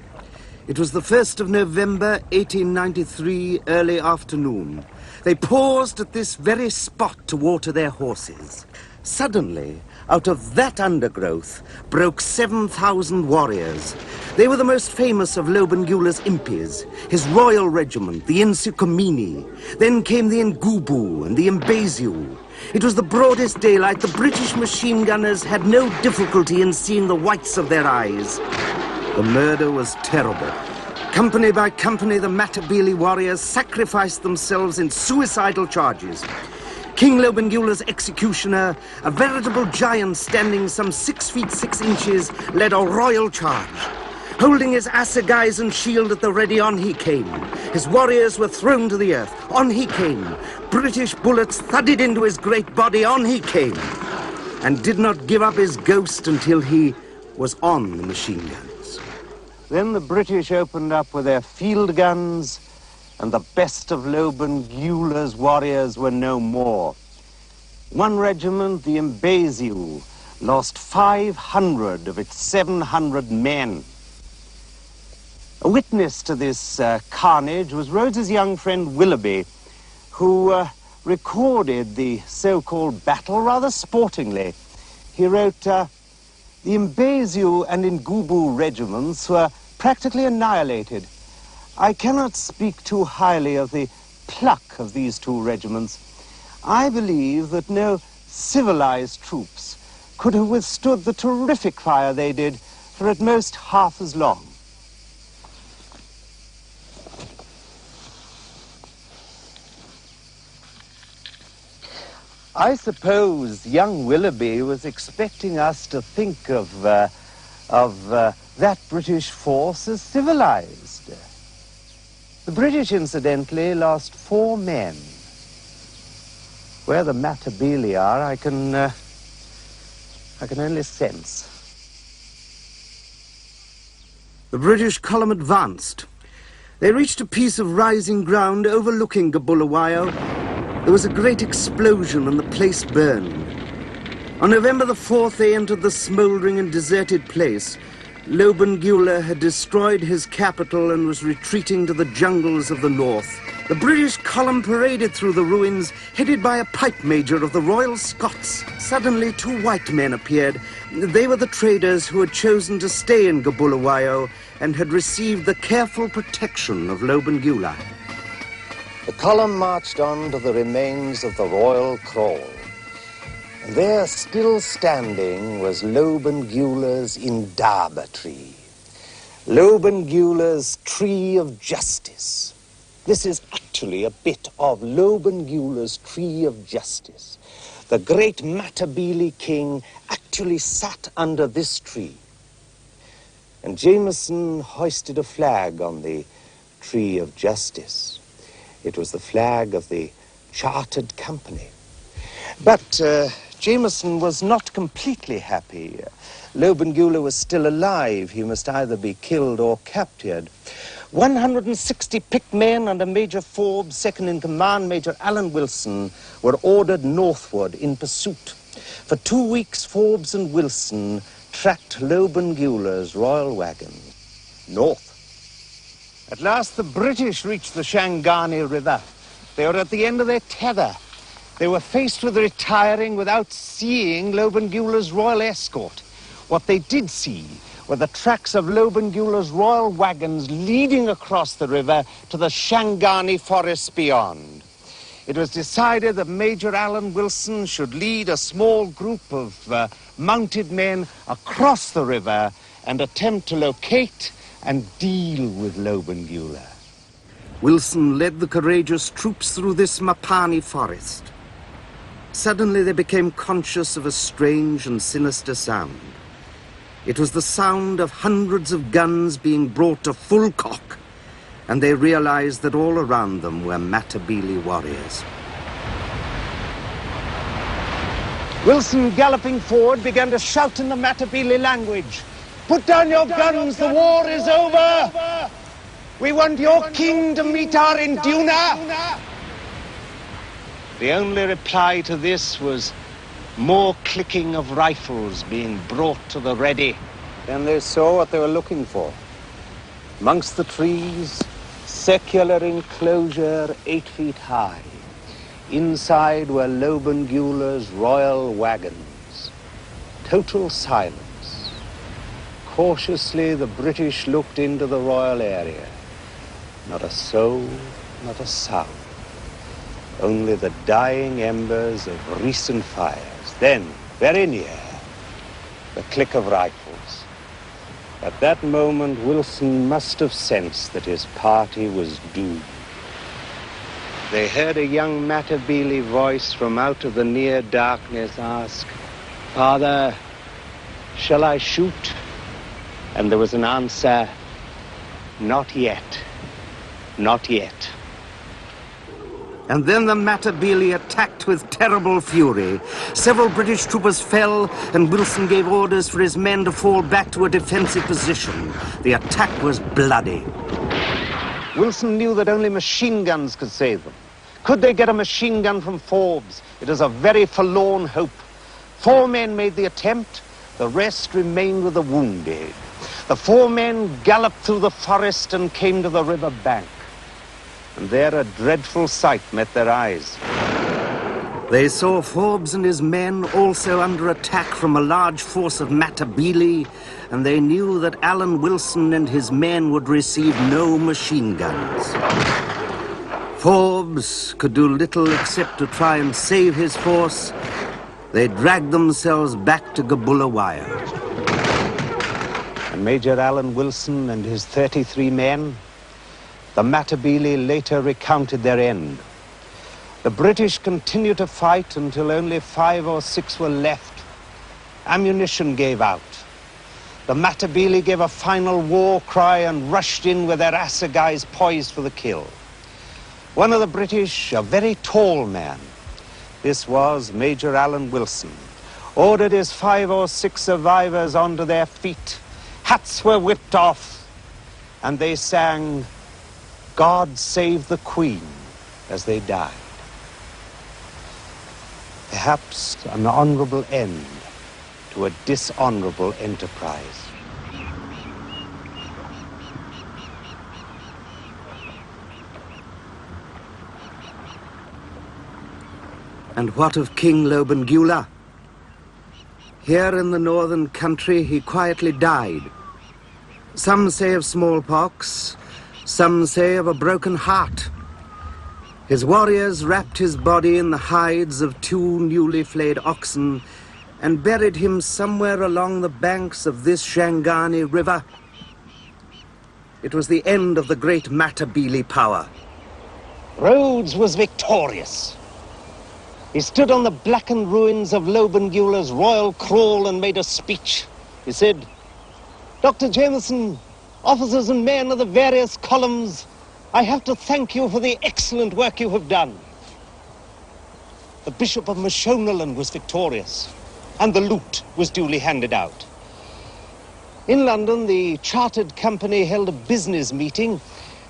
It was the 1st of November, 1893, early afternoon. They paused at this very spot to water their horses. Suddenly, out of that undergrowth broke 7,000 warriors. They were the most famous of Lobengula's impis, his royal regiment, the Insukumini. Then came the Ngubu and the Mbeziu. It was the broadest daylight. The British machine gunners had no difficulty in seeing the whites of their eyes. The murder was terrible. Company by company, the Matabele warriors sacrificed themselves in suicidal charges. King Lobengula's executioner, a veritable giant standing some 6 feet 6 inches, led a royal charge. Holding his assegais and shield at the ready, on he came. His warriors were thrown to the earth. On he came. British bullets thudded into his great body. On he came. And did not give up his ghost until he was on the machine guns. Then the British opened up with their field guns, and the best of Lobengula's warriors were no more. One regiment, the Mbeziu, lost 500 of its 700 men. A witness to this carnage was Rhodes's young friend Willoughby, who recorded the so-called battle rather sportingly. He wrote, the Mbeziu and Ngubu regiments were practically annihilated. I cannot speak too highly of the pluck of these 2 regiments. I believe that no civilized troops could have withstood the terrific fire they did for at most half as long. I suppose young Willoughby was expecting us to think of that British force as civilized. The British, incidentally, lost 4 men. Where the Matabele are, I can only sense. The British column advanced. They reached a piece of rising ground overlooking Bulawayo. There was a great explosion and the place burned. On November the 4th, they entered the smouldering and deserted place. Lobengula had destroyed his capital and was retreating to the jungles of the north. The British column paraded through the ruins, headed by a pipe major of the Royal Scots. Suddenly, 2 white men appeared. They were the traders who had chosen to stay in Bulawayo and had received the careful protection of Lobengula. The column marched on to the remains of the royal kraal. There, still standing, was Lobengula's indaba tree. Lobengula's tree of justice. This is actually a bit of Lobengula's tree of justice. The great Matabele king actually sat under this tree. And Jameson hoisted a flag on the tree of justice. It was the flag of the Chartered Company. But Jameson was not completely happy. Lobengula was still alive. He must either be killed or captured. 160 picked men under Major Forbes, second in command Major Alan Wilson, were ordered northward in pursuit. For 2 weeks, Forbes and Wilson tracked Lobengula's royal wagon north. At last, the British reached the Shangani River. They were at the end of their tether. They were faced with retiring without seeing Lobengula's royal escort. What they did see were the tracks of Lobengula's royal wagons leading across the river to the Shangani forest beyond. It was decided that Major Alan Wilson should lead a small group of mounted men across the river and attempt to locate and deal with Lobengula. Wilson led the courageous troops through this Mapani forest. Suddenly they became conscious of a strange and sinister sound. It was the sound of hundreds of guns being brought to full cock, and they realized that all around them were Matabele warriors. Wilson, galloping forward, began to shout in the Matabele language. "Put down your guns, the war is over! We want your king to meet our Induna!" The only reply to this was more clicking of rifles being brought to the ready. Then they saw what they were looking for. Amongst the trees, secular enclosure 8 feet high. Inside were Lobengula's royal wagons. Total silence. Cautiously, the British looked into the royal area. Not a soul, not a sound. Only the dying embers of recent fires. Then, very near, the click of rifles. At that moment, Wilson must have sensed that his party was doomed. They heard a young Matabele voice from out of the near darkness ask, "Father, shall I shoot?" And there was an answer, "Not yet, not yet." And then the Matabele attacked with terrible fury. Several British troopers fell, and Wilson gave orders for his men to fall back to a defensive position. The attack was bloody. Wilson knew that only machine guns could save them. Could they get a machine gun from Forbes? It was a very forlorn hope. 4 men made the attempt. The rest remained with the wounded. The 4 men galloped through the forest and came to the river bank. And there a dreadful sight met their eyes. They saw Forbes and his men also under attack from a large force of Matabele, and they knew that Alan Wilson and his men would receive no machine guns. Forbes could do little except to try and save his force. They dragged themselves back to Gabulawaya. And Major Alan Wilson and his 33 men, the Matabele later recounted their end. The British continued to fight until only 5 or 6 were left. Ammunition gave out. The Matabele gave a final war cry and rushed in with their assegais poised for the kill. One of the British, a very tall man, this was Major Alan Wilson, ordered his 5 or 6 survivors onto their feet. Hats were whipped off, and they sang, "God Save the Queen," as they died. Perhaps an honorable end to a dishonorable enterprise. And what of King Lobengula? Here in the northern country, he quietly died. Some say of smallpox, some say of a broken heart. His warriors wrapped his body in the hides of 2 newly flayed oxen and buried him somewhere along the banks of this Shangani River. It was the end of the great Matabele power. Rhodes was victorious. He stood on the blackened ruins of Lobengula's royal kraal and made a speech. He said, "Dr. Jameson, officers and men of the various columns, I have to thank you for the excellent work you have done." The Bishop of Mashonaland was victorious, and the loot was duly handed out. In London, the Chartered Company held a business meeting,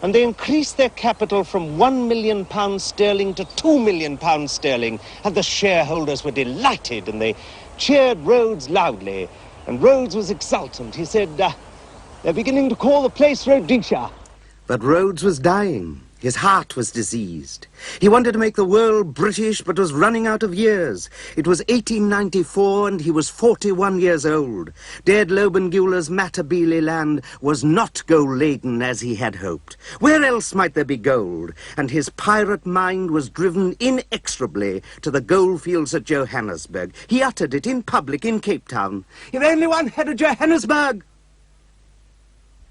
and they increased their capital from £1 million sterling to £2 million sterling, and the shareholders were delighted, and they cheered Rhodes loudly, and Rhodes was exultant. He said, "They're beginning to call the place Rhodesia." But Rhodes was dying. His heart was diseased. He wanted to make the world British, but was running out of years. It was 1894, and he was 41 years old. Dead Lobengula's Matabele land was not gold-laden as he had hoped. Where else might there be gold? And his pirate mind was driven inexorably to the goldfields at Johannesburg. He uttered it in public in Cape Town. "If only one had a Johannesburg!"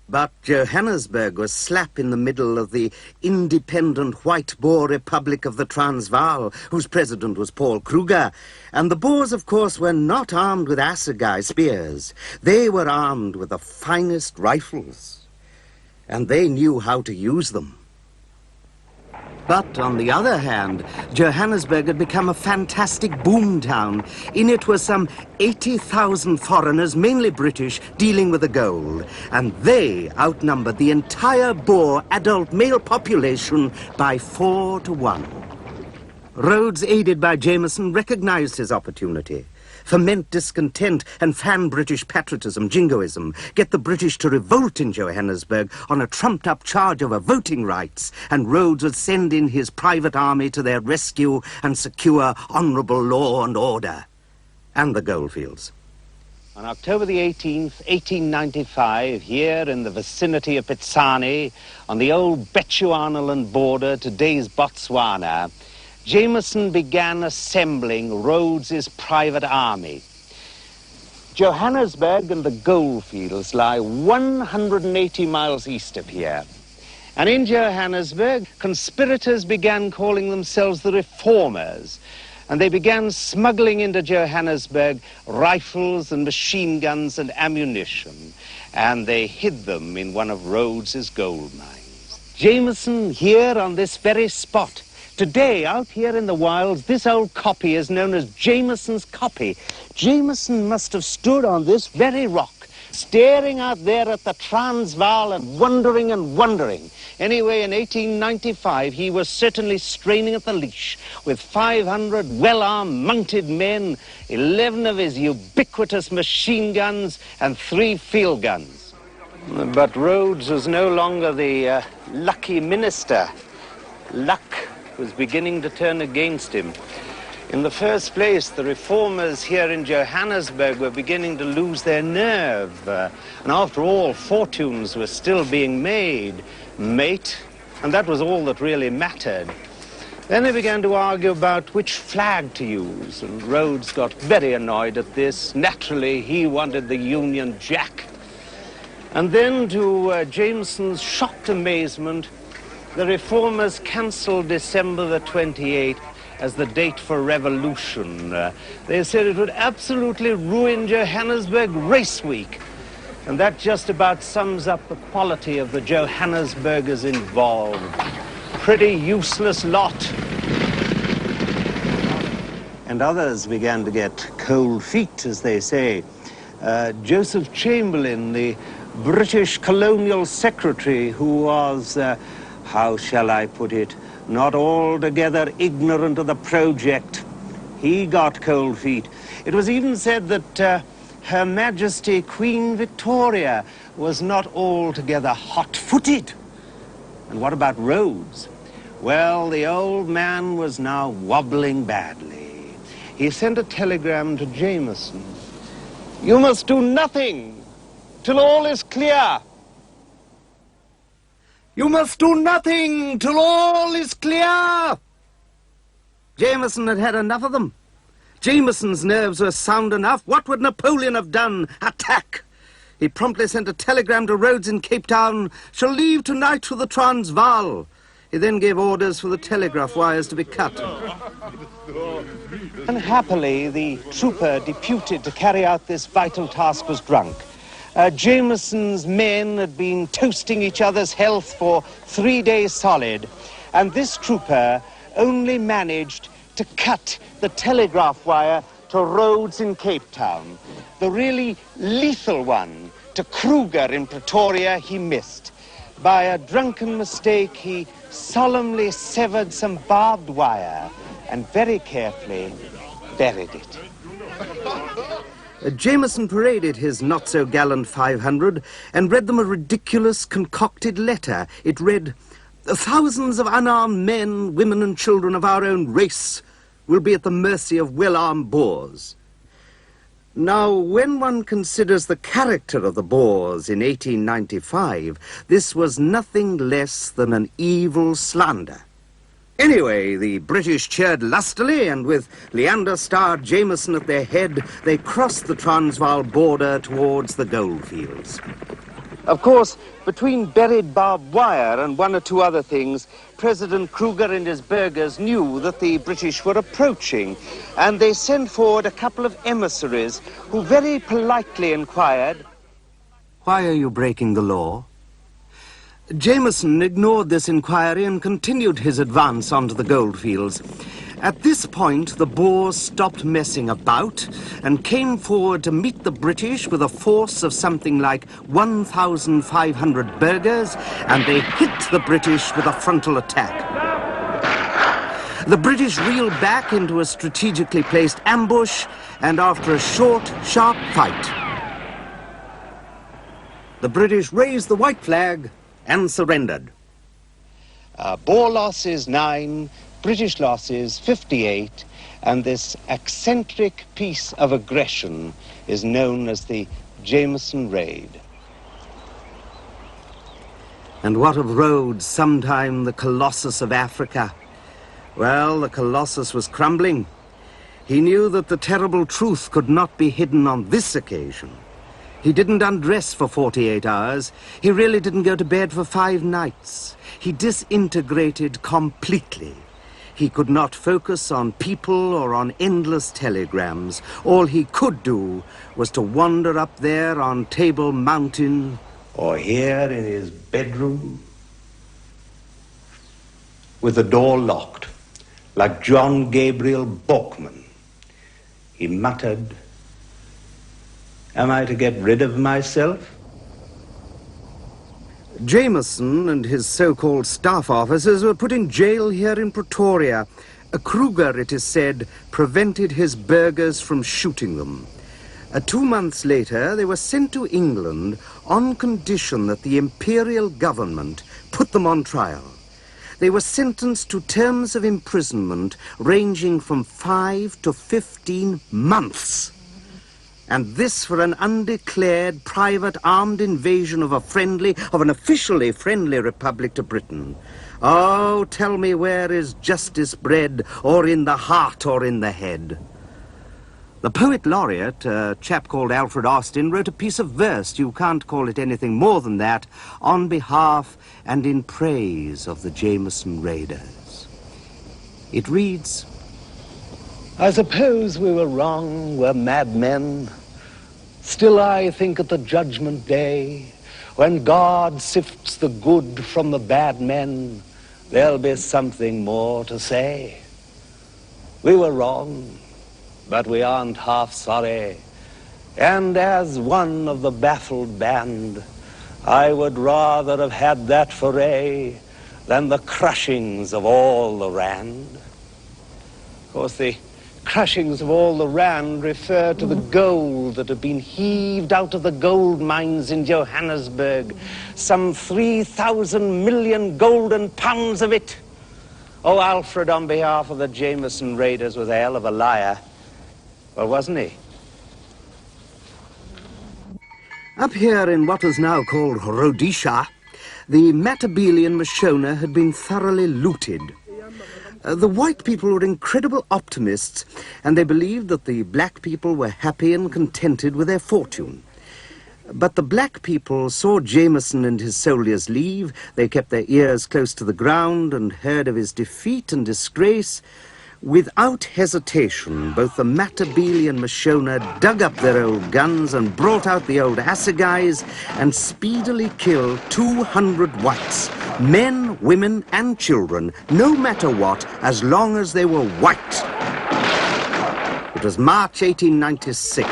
But Johannesburg was slap in the middle of the independent white Boer Republic of the Transvaal, whose president was Paul Kruger. And the Boers, of course, were not armed with assegai spears. They were armed with the finest rifles. And they knew how to use them. But, on the other hand, Johannesburg had become a fantastic boom town. In it were some 80,000 foreigners, mainly British, dealing with the gold. And they outnumbered the entire Boer adult male population by 4 to 1. Rhodes, aided by Jameson, recognized his opportunity. Foment discontent and fan British patriotism, jingoism, get the British to revolt in Johannesburg on a trumped-up charge over voting rights, and Rhodes would send in his private army to their rescue and secure honourable law and order. And the goldfields. On October the 18th, 1895, here in the vicinity of Pitsani, on the old Bechuanaland border, today's Botswana, Jameson began assembling Rhodes's private army. Johannesburg and the goldfields lie 180 miles east of here. And in Johannesburg, conspirators began calling themselves the Reformers. And they began smuggling into Johannesburg rifles and machine guns and ammunition. And they hid them in one of Rhodes's gold mines. Jameson, here on this very spot, today, out here in the wilds, this old kopje is known as Jameson's kopje. Jameson must have stood on this very rock, staring out there at the Transvaal and wondering and wondering. Anyway, in 1895, he was certainly straining at the leash with 500 well-armed mounted men, 11 of his ubiquitous machine guns, and 3 field guns. But Rhodes was no longer the lucky minister. Luck was beginning to turn against him. In the first place, the reformers here in Johannesburg were beginning to lose their nerve. And after all, fortunes were still being made, mate, and that was all that really mattered. Then they began to argue about which flag to use, and Rhodes got very annoyed at this. Naturally, he wanted the Union Jack. And then, to Jameson's shocked amazement, the reformers cancelled December the 28th as the date for revolution. They said it would absolutely ruin Johannesburg Race Week. And that just about sums up the quality of the Johannesburgers involved. Pretty useless lot. And others began to get cold feet, as they say. Joseph Chamberlain, the British colonial secretary, who was how shall I put it, not altogether ignorant of the project. He got cold feet. It was even said that Her Majesty Queen Victoria was not altogether hot-footed. And what about Rhodes? Well, the old man was now wobbling badly. He sent a telegram to Jameson. "You must do nothing till all is clear." You must do nothing till all is clear. Jameson had had enough of them. Jameson's nerves were sound enough. What would Napoleon have done? Attack! He promptly sent a telegram to Rhodes in Cape Town, "Shall leave tonight for the Transvaal." He then gave orders for the telegraph wires to be cut. Unhappily, the trooper deputed to carry out this vital task was drunk. Jameson's men had been toasting each other's health for 3 days solid, and this trooper only managed to cut the telegraph wire to Rhodes in Cape Town. The really lethal one to Kruger in Pretoria he missed. By a drunken mistake, he solemnly severed some barbed wire and very carefully buried it. Jameson paraded his not-so-gallant 500 and read them a ridiculous, concocted letter. It read, "Thousands of unarmed men, women and children of our own race will be at the mercy of well-armed Boers." Now, when one considers the character of the Boers in 1895, this was nothing less than an evil slander. Anyway, the British cheered lustily, and with Leander Starr Jameson at their head, they crossed the Transvaal border towards the goldfields. Of course, between buried barbed wire and one or two other things, President Kruger and his burghers knew that the British were approaching, and they sent forward a couple of emissaries who very politely inquired, "Why are you breaking the law?" Jameson ignored this inquiry and continued his advance onto the goldfields. At this point, the Boers stopped messing about and came forward to meet the British with a force of something like 1,500 burghers, and they hit the British with a frontal attack. The British reeled back into a strategically placed ambush, and after a short, sharp fight, the British raised the white flag and surrendered. Boer losses 9, British losses 58, and this eccentric piece of aggression is known as the Jameson Raid. And what of Rhodes, sometime the Colossus of Africa? Well, the Colossus was crumbling. He knew that the terrible truth could not be hidden on this occasion. He didn't undress for 48 hours. He really didn't go to bed for 5 nights. He disintegrated completely. He could not focus on people or on endless telegrams. All he could do was to wander up there on Table Mountain, or here in his bedroom, with the door locked, like John Gabriel Borkman. He muttered, "Am I to get rid of myself?" Jameson and his so-called staff officers were put in jail here in Pretoria. Kruger, it is said, prevented his burghers from shooting them. 2 months later, they were sent to England on condition that the imperial government put them on trial. They were sentenced to terms of imprisonment ranging from 5 to 15 months. And this for an undeclared private armed invasion of an officially friendly republic to Britain. Oh, tell me, where is justice bred, or in the heart or in the head? The poet laureate, a chap called Alfred Austin, wrote a piece of verse, you can't call it anything more than that, on behalf and in praise of the Jameson Raiders. It reads, I suppose we were wrong, we're madmen. Still I think at the judgment day, when God sifts the good from the bad men, there'll be something more to say. We were wrong, but we aren't half sorry. And as one of the baffled band, I would rather have had that foray than the crushings of all the Rand. Of course, the crushings of all the Rand refer to the gold that had been heaved out of the gold mines in Johannesburg. Some 3,000 million golden pounds of it. Oh, Alfred, on behalf of the Jameson Raiders, was a hell of a liar. Well, wasn't he? Up here in what is now called Rhodesia, the Matabele and Mashona had been thoroughly looted. The white people were incredible optimists, and they believed that the black people were happy and contented with their fortune. But the black people saw Jameson and his soldiers leave. They kept their ears close to the ground and heard of his defeat and disgrace. Without hesitation, both the Matabele and Mashona dug up their old guns and brought out the old assegais and speedily killed 200 whites, men, women, and children, no matter what, as long as they were white. It was March 1896.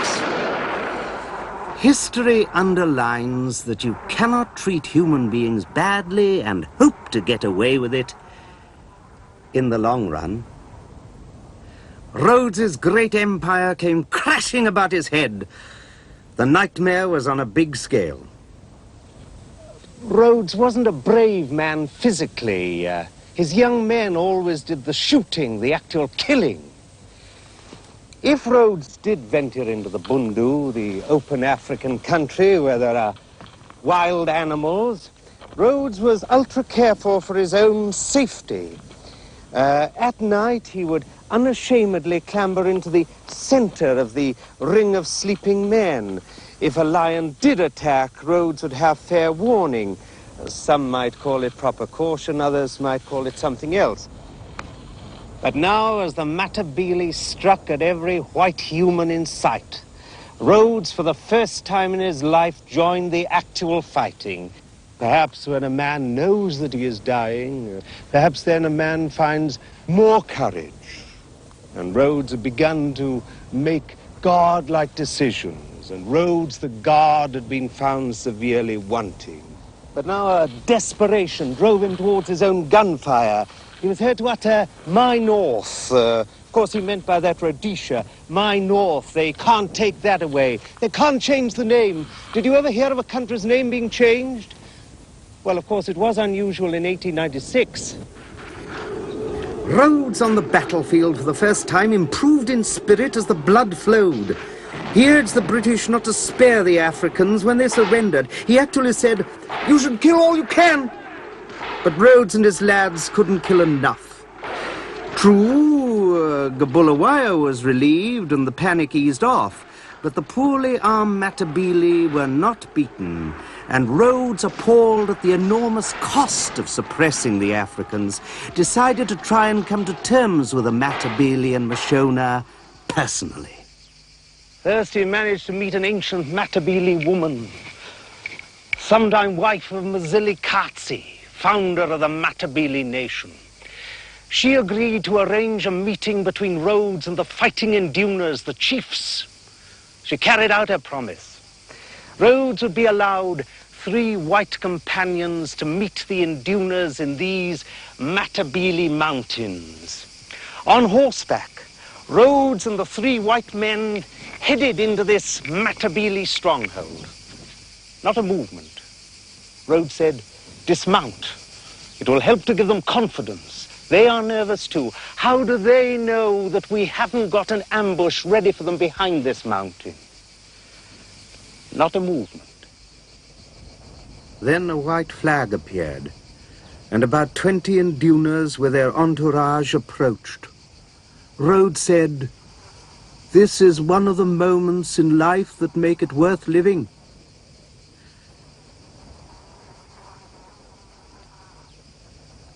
History underlines that you cannot treat human beings badly and hope to get away with it in the long run. Rhodes's great empire came crashing about his head. The nightmare was on a big scale. Rhodes wasn't a brave man physically. His young men always did the shooting, the actual killing. If Rhodes did venture into the Bundu, the open African country where there are wild animals, Rhodes was ultra careful for his own safety. At night, he would unashamedly clamber into the center of the ring of sleeping men. If a lion did attack, Rhodes would have fair warning. Some might call it proper caution, others might call it something else. But now, as the Matabele struck at every white human in sight, Rhodes, for the first time in his life, joined the actual fighting. Perhaps when a man knows that he is dying, perhaps then a man finds more courage. And Rhodes had begun to make God-like decisions, and Rhodes, the God, had been found severely wanting. But now a desperation drove him towards his own gunfire. He was heard to utter, "My North." Of course, he meant by that Rhodesia. My North. They can't take that away. They can't change the name. Did you ever hear of a country's name being changed? Well, of course, it was unusual in 1896. Rhodes on the battlefield for the first time improved in spirit as the blood flowed. He urged the British not to spare the Africans when they surrendered. He actually said, "You should kill all you can." But Rhodes and his lads couldn't kill enough. True, Bulawayo was relieved and the panic eased off, but the poorly armed Matabele were not beaten, and Rhodes, appalled at the enormous cost of suppressing the Africans, decided to try and come to terms with the Matabele and Mashona personally. First, he managed to meet an ancient Matabele woman, sometime wife of Mzilikazi, founder of the Matabele nation. She agreed to arrange a meeting between Rhodes and the fighting Indunas, the chiefs. She carried out her promise. Rhodes would be allowed 3 white companions to meet the Indunas in these Matabele mountains. On horseback, Rhodes and the 3 white men headed into this Matabele stronghold. Not a movement. Rhodes said, "Dismount. It will help to give them confidence. They are nervous too. How do they know that we haven't got an ambush ready for them behind this mountain?" Not a movement. Then a white flag appeared, and about 20 Indunas with their entourage approached. Rhodes said, "This is one of the moments in life that make it worth living."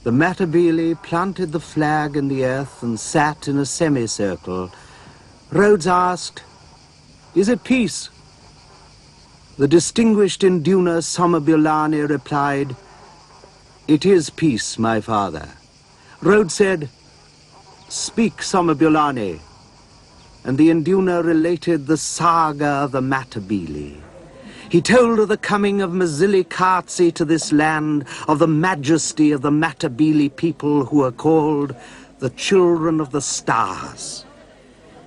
The Matabele planted the flag in the earth and sat in a semicircle. Rhodes asked, "Is it peace?" The distinguished Induna Somabulani replied, "It is peace, my father." Rhodes said, "Speak, Somabulani." And the Induna related the saga of the Matabele. He told of the coming of Mzilikazi to this land, of the majesty of the Matabele people who are called the children of the stars.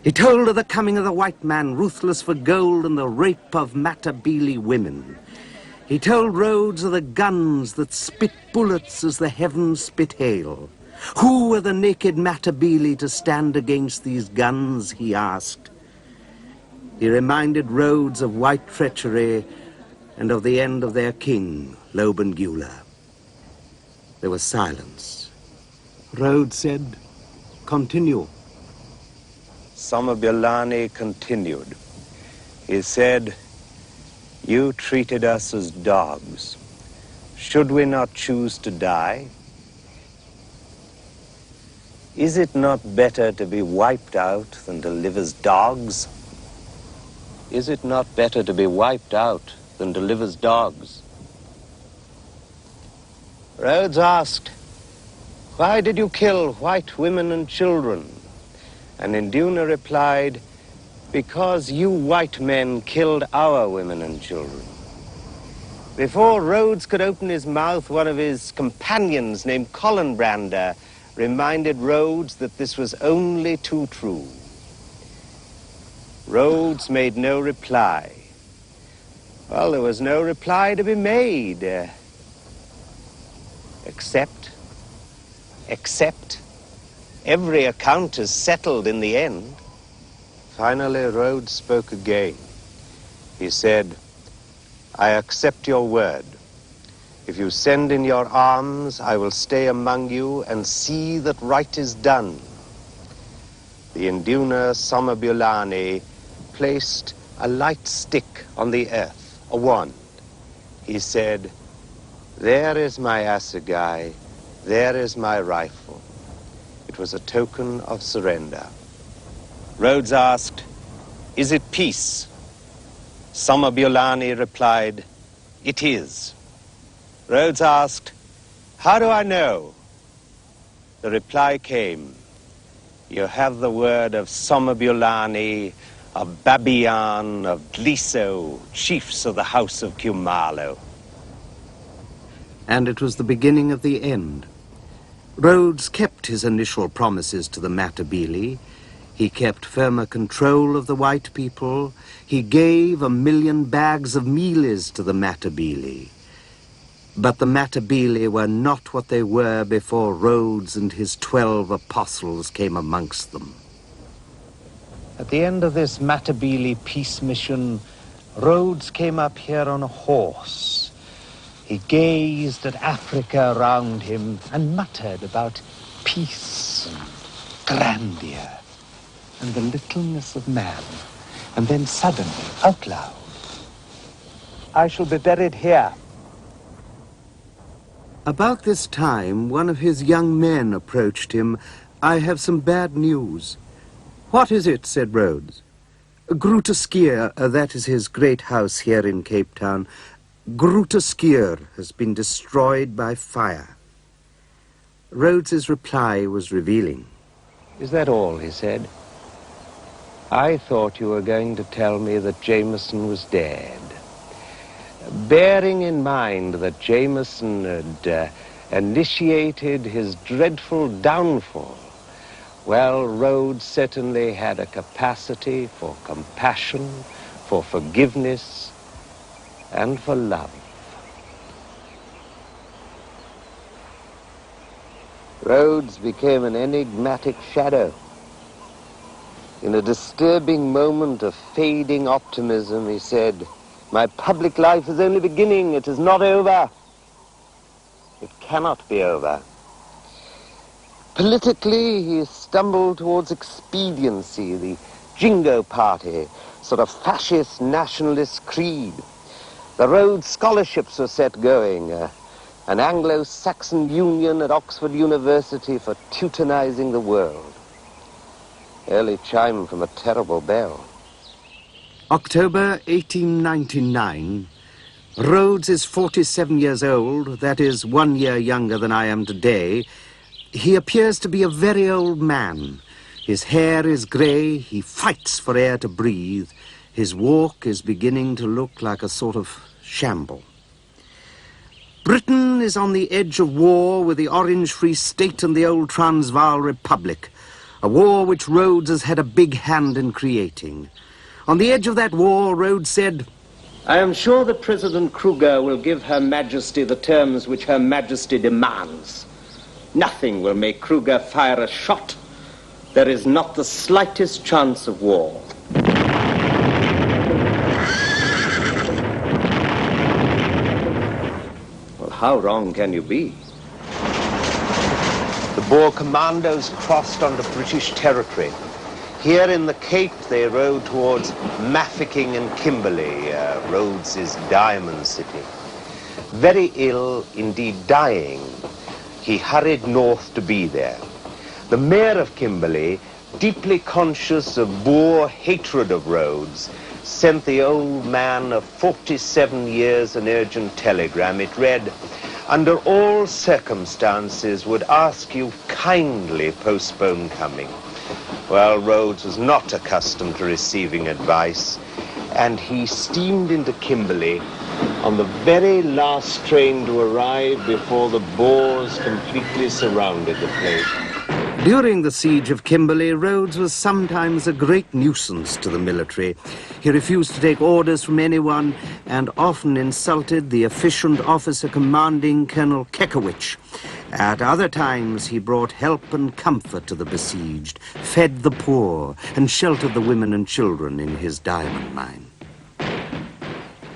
He told of the coming of the white man, ruthless for gold, and the rape of Matabele women. He told Rhodes of the guns that spit bullets as the heavens spit hail. Who were the naked Matabele to stand against these guns, he asked. He reminded Rhodes of white treachery and of the end of their king, Lobengula. There was silence. Rhodes said, "Continue." Somabulani continued. He said, "You treated us as dogs. Should we not choose to die? Is it not better to be wiped out than to live as dogs? Is it not better to be wiped out than to live as dogs?" Rhodes asked, "Why did you kill white women and children?" And Induna replied, "Because you white men killed our women and children." Before Rhodes could open his mouth, one of his companions named Collenbrander reminded Rhodes that this was only too true. Rhodes made no reply. Well, there was no reply to be made, except every account is settled in the end. Finally, Rhodes spoke again. He said, "I accept your word. If you send in your arms, I will stay among you and see that right is done." The Induna Somabulani placed a light stick on the earth, a wand. He said, "There is my assegai, there is my rifle." It was a token of surrender. Rhodes asked, "Is it peace?" Somabulani replied, "It is." Rhodes asked, "How do I know?" The reply came, "You have the word of Somabulani, of Babian, of Gliso, chiefs of the house of Kumalo." And it was the beginning of the end. Rhodes kept his initial promises to the Matabele. He kept firmer control of the white people. He gave 1 million bags of mealies to the Matabele. But the Matabele were not what they were before Rhodes and his 12 apostles came amongst them. At the end of this Matabele peace mission, Rhodes came up here on a horse. He gazed at Africa around him and muttered about peace and grandeur and the littleness of man. And then suddenly, out loud, "I shall be buried here." About this time, one of his young men approached him. "I have some bad news." "What is it?" said Rhodes. "Grooteskier, that is his great house here in Cape Town. Grooteskier has been destroyed by fire." Rhodes's reply was revealing. "Is that all?" he said. "I thought you were going to tell me that Jameson was dead." Bearing in mind that Jameson had initiated his dreadful downfall, well, Rhodes certainly had a capacity for compassion, for forgiveness, and for love. Rhodes became an enigmatic shadow. In a disturbing moment of fading optimism, he said, "My public life is only beginning. It is not over. It cannot be over." Politically, he stumbled towards expediency, the Jingo Party, sort of fascist nationalist creed. The Rhodes scholarships were set going, an Anglo-Saxon union at Oxford University for Teutonizing the world. Early chime from a terrible bell. October 1899. Rhodes is 47 years old, that is 1 year younger than I am today. He appears to be a very old man. His hair is grey, he fights for air to breathe. His walk is beginning to look like a sort of shamble. Britain is on the edge of war with the Orange Free State and the old Transvaal Republic, a war which Rhodes has had a big hand in creating. On the edge of that war, Rhodes said, "I am sure that President Kruger will give Her Majesty the terms which Her Majesty demands. Nothing will make Kruger fire a shot. There is not the slightest chance of war." How wrong can you be? The Boer commandos crossed onto British territory. Here in the Cape, they rode towards Mafeking and Kimberley, Rhodes' diamond city. Very ill, indeed dying, he hurried north to be there. The mayor of Kimberley, deeply conscious of Boer hatred of Rhodes, sent the old man of 47 years an urgent telegram. It read, "Under all circumstances would ask you kindly postpone coming." Well, Rhodes was not accustomed to receiving advice, and he steamed into Kimberley on the very last train to arrive before the Boers completely surrounded the place. During the siege of Kimberley, Rhodes was sometimes a great nuisance to the military. He refused to take orders from anyone and often insulted the efficient officer commanding Colonel Kekowich. At other times, he brought help and comfort to the besieged, fed the poor, and sheltered the women and children in his diamond mine.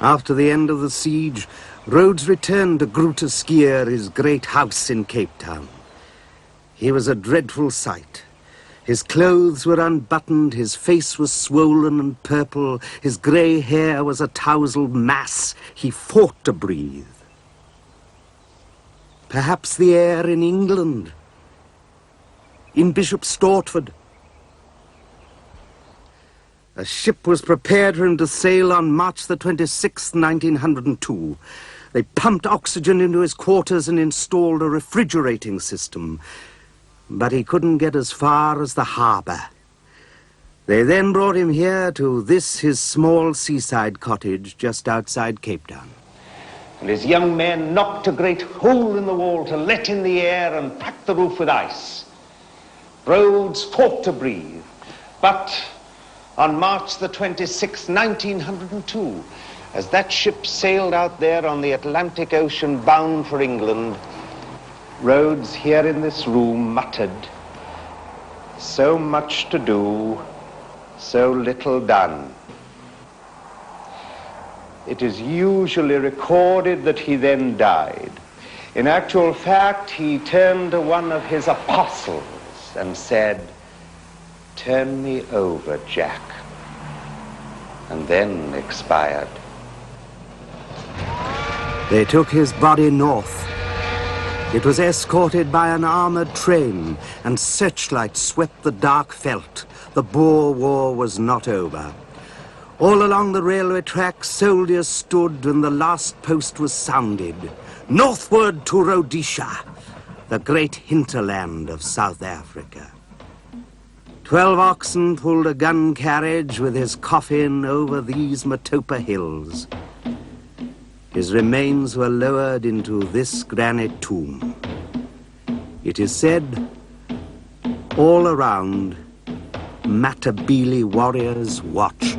After the end of the siege, Rhodes returned to Groote Schuur, his great house in Cape Town. He was a dreadful sight. His clothes were unbuttoned, his face was swollen and purple, his grey hair was a tousled mass. He fought to breathe. Perhaps the air in England, in Bishop Stortford. A ship was prepared for him to sail on March the 26th, 1902. They pumped oxygen into his quarters and installed a refrigerating system. But he couldn't get as far as the harbour. They then brought him here to this, his small seaside cottage just outside Cape Town. And his young men knocked a great hole in the wall to let in the air and packed the roof with ice. Rhodes fought to breathe, but on March the 26th, 1902, as that ship sailed out there on the Atlantic Ocean bound for England, Rhodes, here in this room, muttered, "So much to do, so little done." It is usually recorded that he then died. In actual fact, he turned to one of his apostles and said, "Turn me over, Jack," and then expired. They took his body north. It was escorted by an armoured train, and searchlights swept the dark veldt. The Boer War was not over. All along the railway tracks, soldiers stood, and the last post was sounded. Northward to Rhodesia, the great hinterland of South Africa. 12 oxen pulled a gun carriage with his coffin over these Matopa hills. His remains were lowered into this granite tomb. It is said, all around, Matabele warriors watch.